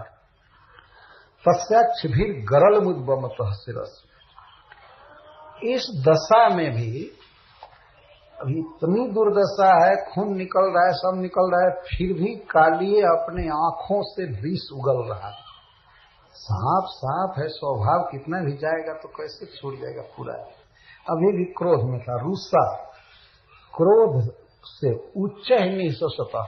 तस्याक्षिभीर गरल मुद्बमतः शिरस्सु, इस दशा में भी अभी इतनी दुर्दशा है, खून निकल रहा है, सब निकल रहा है, फिर भी कालिए अपने आंखों से विष उगल रहा है। सांप सांप है, स्वभाव कितना भी जाएगा तो कैसे छूट जाएगा पूरा। अभी भी क्रोध में था, रूसा, क्रोध से उच्च ही नहीं सो सकता,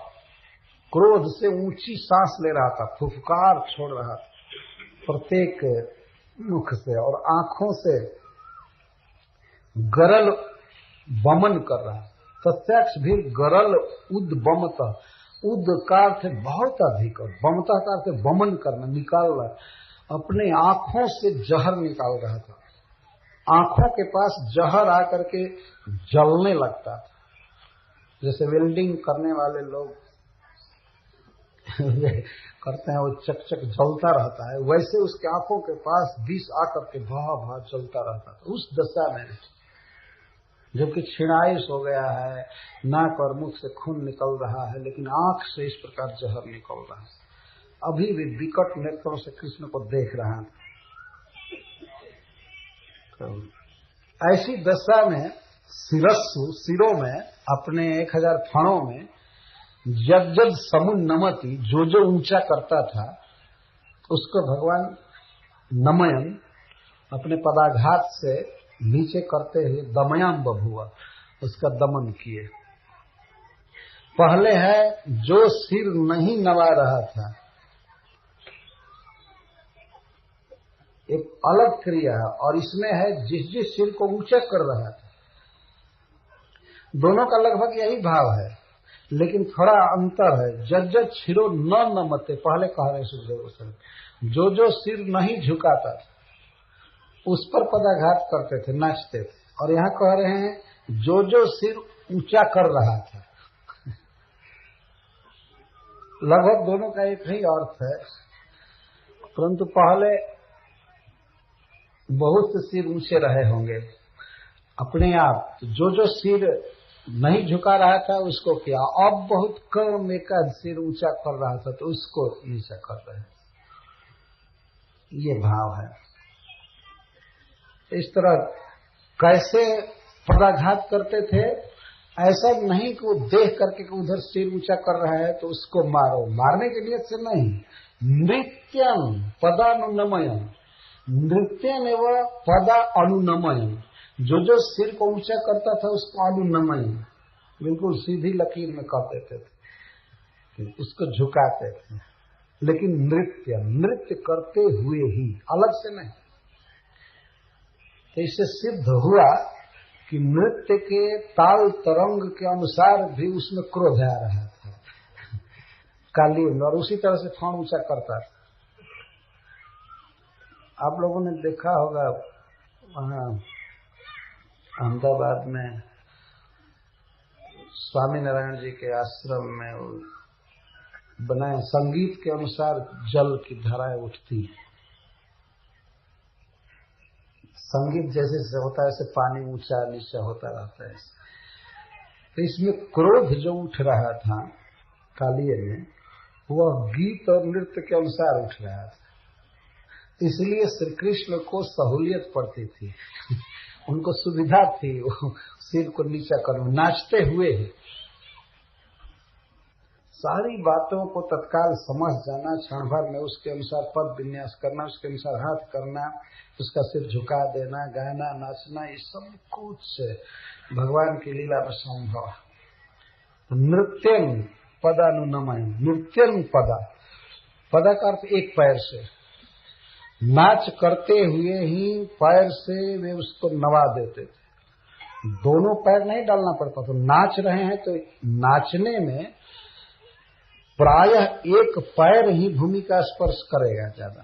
क्रोध से ऊंची सांस ले रहा था, फुफकार छोड़ रहा था प्रत्येक मुख से, और आंखों से गरल बमन कर रहा। तस्याक्ष भी गरल उद्बमत, उद का अर्थ बहुत अधिक और बमता का अर्थ बमन करना, निकाल रहा, अपने आंखों से जहर निकाल रहा था। आंखों के पास जहर आकर के जलने लगता था, जैसे वेल्डिंग करने वाले लोग करते हैं, वो चकचक जलता रहता है, वैसे उसके आंखों के पास विष आकर के भा भा जलता रहता था। उस दशा में जबकि क्षीणायुष हो गया है, नाक और मुख से खून निकल रहा है, लेकिन आंख से इस प्रकार जहर निकल रहा है। अभी भी विकट नेत्रों से कृष्ण को देख रहा है। तो ऐसी दशा में शिरस्सु, सिरों में, अपने 1000 फणों में, जब जब समुन्नमति, जो जो ऊंचा करता था उसको भगवान नमयन, अपने पदाघात से नीचे करते हुए दमयाम बभुआ, उसका दमन किए। पहले है जो सिर नहीं नवा रहा था, एक अलग क्रिया है, और इसमें है जिस जिस सिर को ऊंचा कर रहा था। दोनों का लगभग यही भाव है, लेकिन थोड़ा अंतर है। जब जब सिरो न नमते, पहले कह रहे सुखदेव गोस्वामी, जो जो सिर नहीं झुकाता था उस पर पदाघात करते थे, नाचते थे, और यहाँ कह रहे हैं जो जो सिर ऊंचा कर रहा था। लगभग दोनों का एक ही अर्थ है, परंतु पहले बहुत से सिर ऊंचे रहे होंगे अपने आप। जो जो सिर नहीं झुका रहा था उसको किया, अब बहुत कम एकाध सिर ऊंचा कर रहा था तो उसको नीचा कर रहे हैं। ये भाव है। इस तरह कैसे पदाघात करते थे, ऐसा नहीं कि वो देख करके कि उधर सिर ऊंचा कर रहा है तो उसको मारो, मारने की नियत से नहीं। नृत्यम पदानुनमयम, नृत्यम एवं पदा अनुनमयम, जो जो सिर को ऊंचा करता था उसको अनुनमयम, बिल्कुल सीधी लकीर में कर देते थे, उसको झुकाते थे। लेकिन नृत्य करते हुए ही, अलग से नहीं। तो इससे सिद्ध हुआ कि नृत्य के ताल तरंग के अनुसार भी उसमें क्रोध आ रहा था कालीन, और उसी तरह से फान ऊंचा करता था। आप लोगों ने देखा होगा वहाँ अहमदाबाद में स्वामी नारायण जी के आश्रम में बनाए, संगीत के अनुसार जल की धाराएं उठती है। संगीत जैसे से होता है ऐसे पानी ऊंचा नीचा होता रहता है। तो इसमें क्रोध जो उठ रहा था कालिये में, वह गीत और नृत्य के अनुसार उठ रहा था। इसलिए श्री कृष्ण को सहूलियत पड़ती थी, उनको सुविधा थी वो सिर को नीचा करना, नाचते हुए ही सारी बातों को तत्काल समझ जाना, क्षण भर में उसके अनुसार पद विन्यास करना, उसके अनुसार हाथ करना, उसका सिर झुका देना, गाना नाचना, ये सब कुछ भगवान की लीला में संभव। नृत्यं पदानुनमयं, नृत्यं पदा का अर्थ एक पैर से, नाच करते हुए ही पैर से वे उसको नवा देते थे। दोनों पैर नहीं डालना पड़ता, तो नाच रहे हैं तो नाचने में प्रायः एक पैर ही भूमि का स्पर्श करेगा ज्यादा,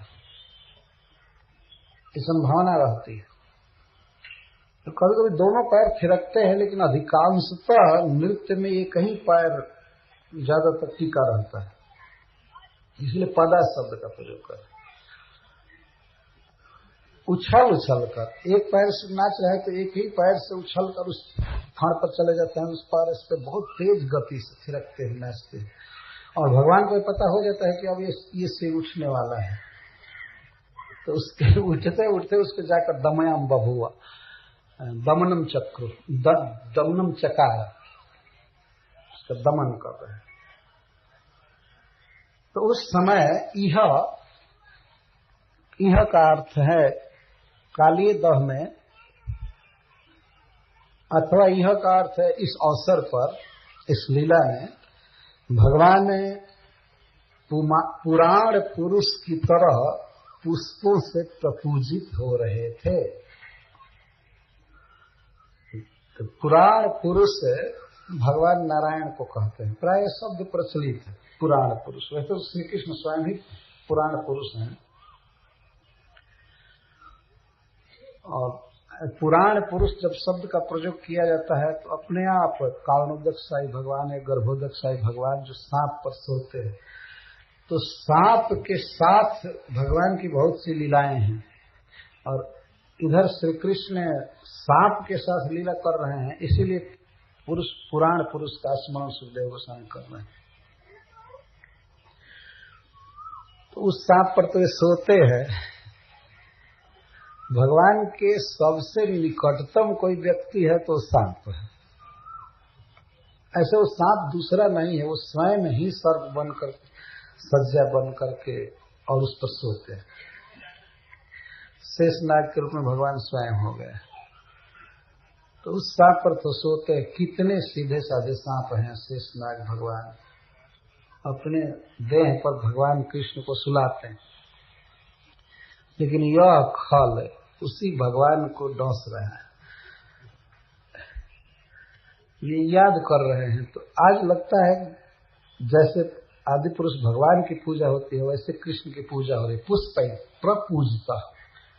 ये संभावना रहती है। तो कभी कभी दोनों पैर थिरकते हैं, लेकिन अधिकांशतः नृत्य में एक ही पैर ज्यादातर टिका रहता है, इसलिए पदा शब्द का प्रयोग कर। उछल उछल कर एक पैर से नाच रहे तो एक ही पैर से उछल कर उस फाड़ पर चले जाते हैं, उस पार इस पे बहुत तेज गति से थिरकते हैं, नाचते हैं। और भगवान को पता हो जाता है कि अब ये सिर उठने वाला है, तो उसके उठते उठते उसको जाकर दमयाम बभुआ, दमनम चक्र, दमनम चकार, उसका दमन कर रहे हैं। तो उस समय यह का अर्थ है कालिये दह में, अथवा यह का अर्थ है इस अवसर पर, इस लीला में भगवान पुराण पुरुष की तरह पुष्पों से प्रपूजित हो रहे थे। तो पुराण पुरुष भगवान नारायण को कहते हैं, प्राय शब्द प्रचलित है पुराण पुरुष। वैसे तो श्री कृष्ण स्वयं ही पुराण पुरुष हैं, और पुराण पुरुष जब शब्द का प्रयोग किया जाता है तो अपने आप कारणोदकशाही भगवान है, गर्भोदकशाही भगवान जो सांप पर सोते हैं, तो सांप के साथ भगवान की बहुत सी लीलाएं हैं, और इधर श्री कृष्ण सांप के साथ लीला कर रहे हैं, इसीलिए पुराण पुरुष का स्मरण सुखदेव गोस्वामी कर रहे हैं। तो उस सांप पर तो ये सोते हैं। भगवान के सबसे निकटतम कोई व्यक्ति है तो सांप है। ऐसे वो सांप दूसरा नहीं है, वो स्वयं ही सर्प बनकर, सज्जा बन करके और उस पर सोते हैं। शेषनाग के रूप में भगवान स्वयं हो गए, तो उस सांप पर तो सोते हैं। कितने सीधे साधे सांप हैं शेषनाग भगवान, अपने देह पर भगवान कृष्ण को सुलाते हैं, लेकिन यह खल उसी भगवान को डस रहा है, ये याद कर रहे हैं। तो आज लगता है जैसे आदि पुरुष भगवान की पूजा होती है, वैसे कृष्ण की पूजा हो रही। पुष्प प्रपूजता,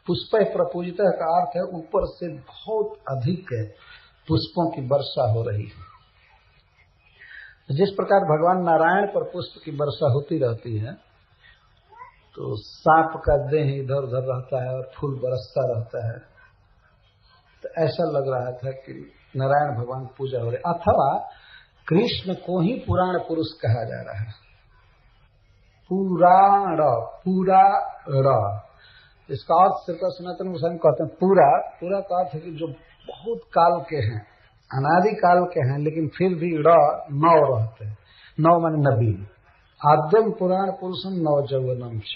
पुष्प प्रपूजित का अर्थ है ऊपर से बहुत अधिक पुष्पों की वर्षा हो रही है। जिस प्रकार भगवान नारायण पर पुष्प की वर्षा होती रहती है, तो सांप का देह इधर उधर रहता है और फूल बरसता रहता है, तो ऐसा लग रहा था कि नारायण भगवान पूजा हो रही, अथवा कृष्ण को ही पुराण पुरुष कहा जा रहा है। पुराण, पूरा र, इसका अर्थ श्री सनातन गोस्वामी कहते हैं पूरा का अर्थ है कि जो बहुत काल के हैं, अनादि काल के हैं, लेकिन फिर भी र नौ रहते हैं। नौ माने नबी, आद्यम पुराण पुरुषम नव जौवनम च।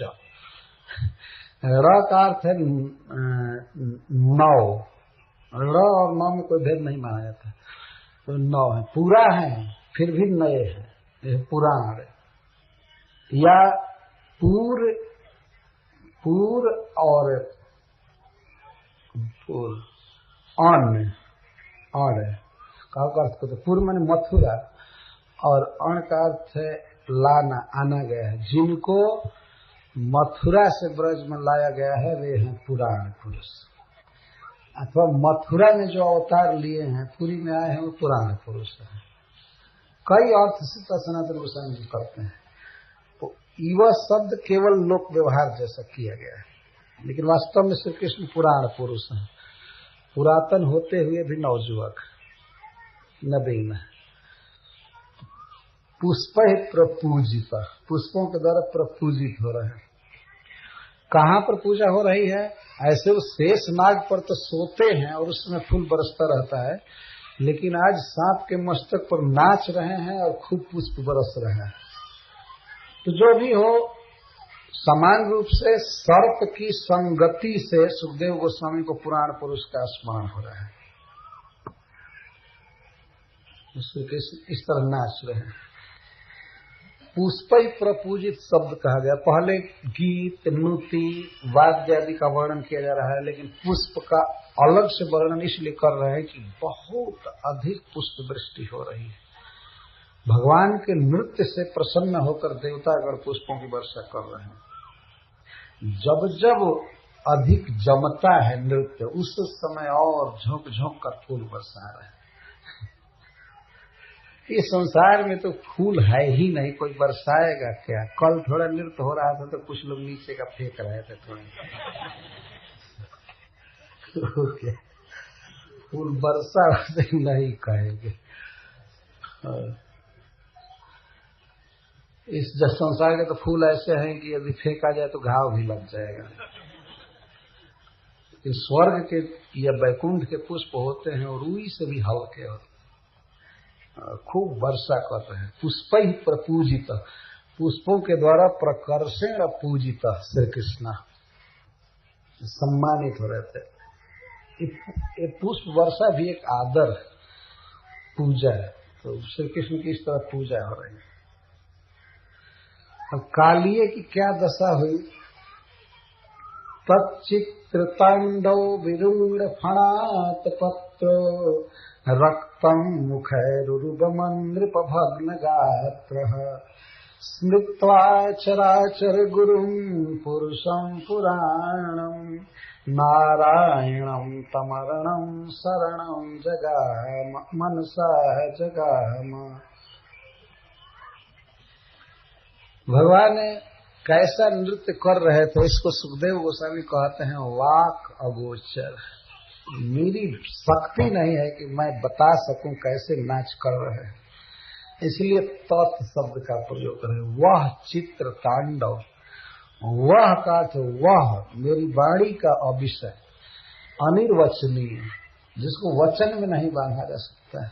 र का अर्थ है नौ, र और नौ में कोई भेद नहीं माना जाता, तो नौ है, पूरा है फिर भी नए हैं, यह पुराण। या पूर और अन्न का अर्थ करते, पूर्व माने मथुरा और अण का अर्थ है लाना, आना गया है। जिनको मथुरा से ब्रज में लाया गया है वे हैं पुराण पुरुष, अथवा मथुरा में जो अवतार लिए हैं, पुरी में आए हैं, वो पुराण पुरुष है। कई अर्थ से सनातन गोस्वामी जी करते हैं। तो युवा शब्द केवल लोक व्यवहार जैसा किया गया है, लेकिन वास्तव में श्री कृष्ण पुराण पुरुष हैं, पुरातन होते हुए भी नवजुवक, नवीन। पुष्प प्रपूजित, पुष्पों के द्वारा प्रपूजित हो रहे हैं। कहाँ पर पूजा हो रही है? ऐसे वो शेष नाग पर तो सोते हैं और उसमें फूल बरसता रहता है, लेकिन आज सांप के मस्तक पर नाच रहे हैं और खूब पुष्प बरस रहे हैं। तो जो भी हो, समान रूप से सर्प की संगति से सुखदेव गोस्वामी को पुराण पुरुष का स्मरण हो रहा है। श्री कृष्ण इस तरह नाच रहे हैं। पुष्प प्रपूजित शब्द कहा गया। पहले गीत, नृत्य, वाद्य आदि का वर्णन किया जा रहा है, लेकिन पुष्प का अलग से वर्णन इसलिए कर रहे हैं कि बहुत अधिक पुष्प वृष्टि हो रही है। भगवान के नृत्य से प्रसन्न होकर देवतागण पुष्पों की वर्षा कर रहे हैं। जब जब अधिक जमता है नृत्य, उस समय और झोंक झोंक कर फूल बरसा रहे हैं। इस संसार में तो फूल है ही नहीं, कोई बरसाएगा क्या? कल थोड़ा नृत्य हो रहा था तो कुछ लोग नीचे का फेंक रहे थे थोड़ा, फूल बरसा नहीं कहेंगे। इस संसार के तो फूल ऐसे हैं कि यदि फेंका जाए तो घाव भी लग जाएगा। इस स्वर्ग के या बैकुंठ के पुष्प होते हैं और रूई से भी हल्के होते हैं, खूब वर्षा कर रहे हैं। पुष्प ही प्रपूजित, पुष्पों के द्वारा प्रकर्षण पूजित श्री कृष्ण सम्मानित हो रहे थे। ये पुष्प वर्षा भी एक आदर पूजा है, तो श्री कृष्ण की इस तरह पूजा हो रही है। अब कालिये की क्या दशा हुई? तच्चित्रतांडव विरूढ़ फणात पत्रो रक्तम मुखैरुरुबमं नृपभग्न गात्रः स्मृत्वा चराचर गुरुं पुरुषं पुराणं नारायणं तमरणं शरणं जगाम मनसा जगाम। भगवान कैसा नृत्य कर रहे थे, इसको सुखदेव गोस्वामी कहते हैं वाक अगोचर। मेरी शक्ति नहीं है कि मैं बता सकूं कैसे नाच कर रहे हैं, इसलिए तत् शब्द का प्रयोग करें। वह चित्र तांडव, वह का तो वह मेरी वाणी का अविषय, अनिर्वचनीय, जिसको वचन में नहीं बांधा जा सकता है।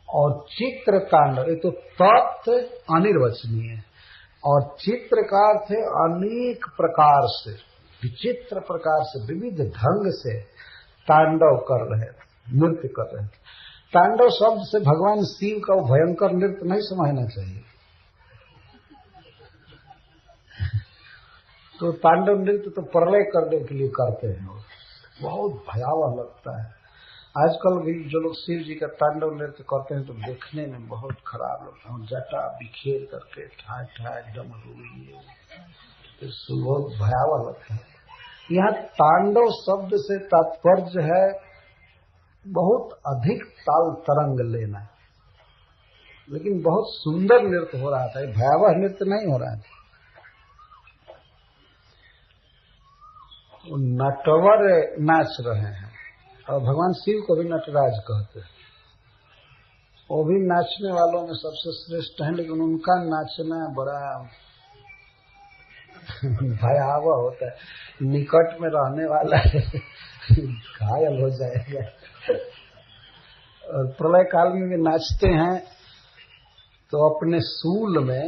और चित्र तांडव, ये तो तत् अनिर्वचनीय, और चित्र का अर्थ है अनेक प्रकार से, विचित्र प्रकार से, विविध ढंग से तांडव कर रहे थे, नृत्य कर रहे थे। तांडव शब्द से भगवान शिव का भयंकर नृत्य नहीं समझना चाहिए। तो तांडव नृत्य तो प्रलय करने के लिए करते हैं, बहुत भयावह लगता है। आजकल भी जो लोग शिव जी का तांडव नृत्य करते हैं तो देखने में बहुत खराब लगता है, जटा बिखेर करके ठाए ठाए डमरू, बहुत भयावह लगता है। यहाँ तांडव शब्द से तात्पर्य है बहुत अधिक ताल तरंग लेना, लेकिन बहुत सुंदर नृत्य हो रहा था, भयावह नृत्य नहीं हो रहा था। नटवर नाच रहे हैं और भगवान शिव को भी नटराज कहते हैं। वो भी नाचने वालों में सबसे श्रेष्ठ हैं, लेकिन उनका नाचना बड़ा भयावह होता है, निकट में रहने वाला घायल हो जाएगा। और प्रलय काल में भी नाचते हैं तो अपने सूल में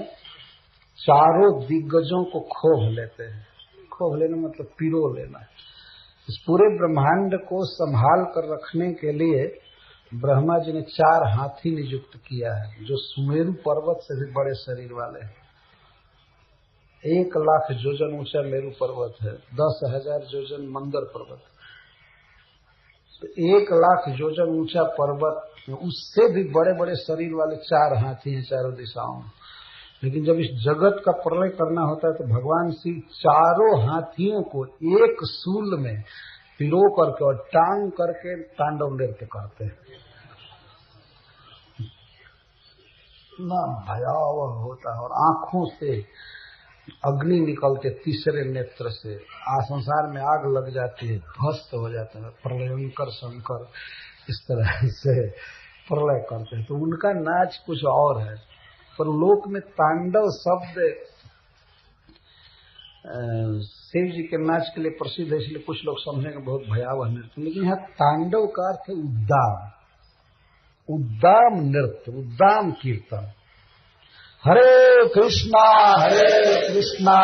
चारों दिग्गजों को खोभ लेते हैं। खोभ लेना मतलब पिरो लेना। इस पूरे ब्रह्मांड को संभाल कर रखने के लिए ब्रह्मा जी ने 4 हाथी नियुक्त किया है, जो सुमेरु पर्वत से भी बड़े शरीर वाले हैं। 1 लाख योजन ऊंचा मेरु पर्वत है, 10,000 योजन मंदर पर्वत। तो 1 लाख योजन ऊंचा पर्वत, उससे भी बड़े बड़े शरीर वाले 4 हाथी हैं चारों दिशाओं में। लेकिन जब इस जगत का प्रलय करना होता है तो भगवान शिव चारों हाथियों को एक सूल में पिरो करके और टांग करके तांडव नृत्य करते हैं। ना भयावह होता है और आंखों से अग्नि निकलते, तीसरे नेत्र से संसार में आग लग जाती है, ध्वस्त हो जाता है। प्रलयंकर शंकर इस तरह से प्रलय करते हैं। तो उनका नाच कुछ और है, पर लोक में तांडव शब्द शिव जी के नाच के लिए प्रसिद्ध है, इसलिए कुछ लोग समझेंगे बहुत भयावह नृत्य। लेकिन यहाँ तांडव का अर्थ है उद्दाम, उद्दाम नृत्य, उद्दाम कीर्तन। हरे कृष्णा कृष्णा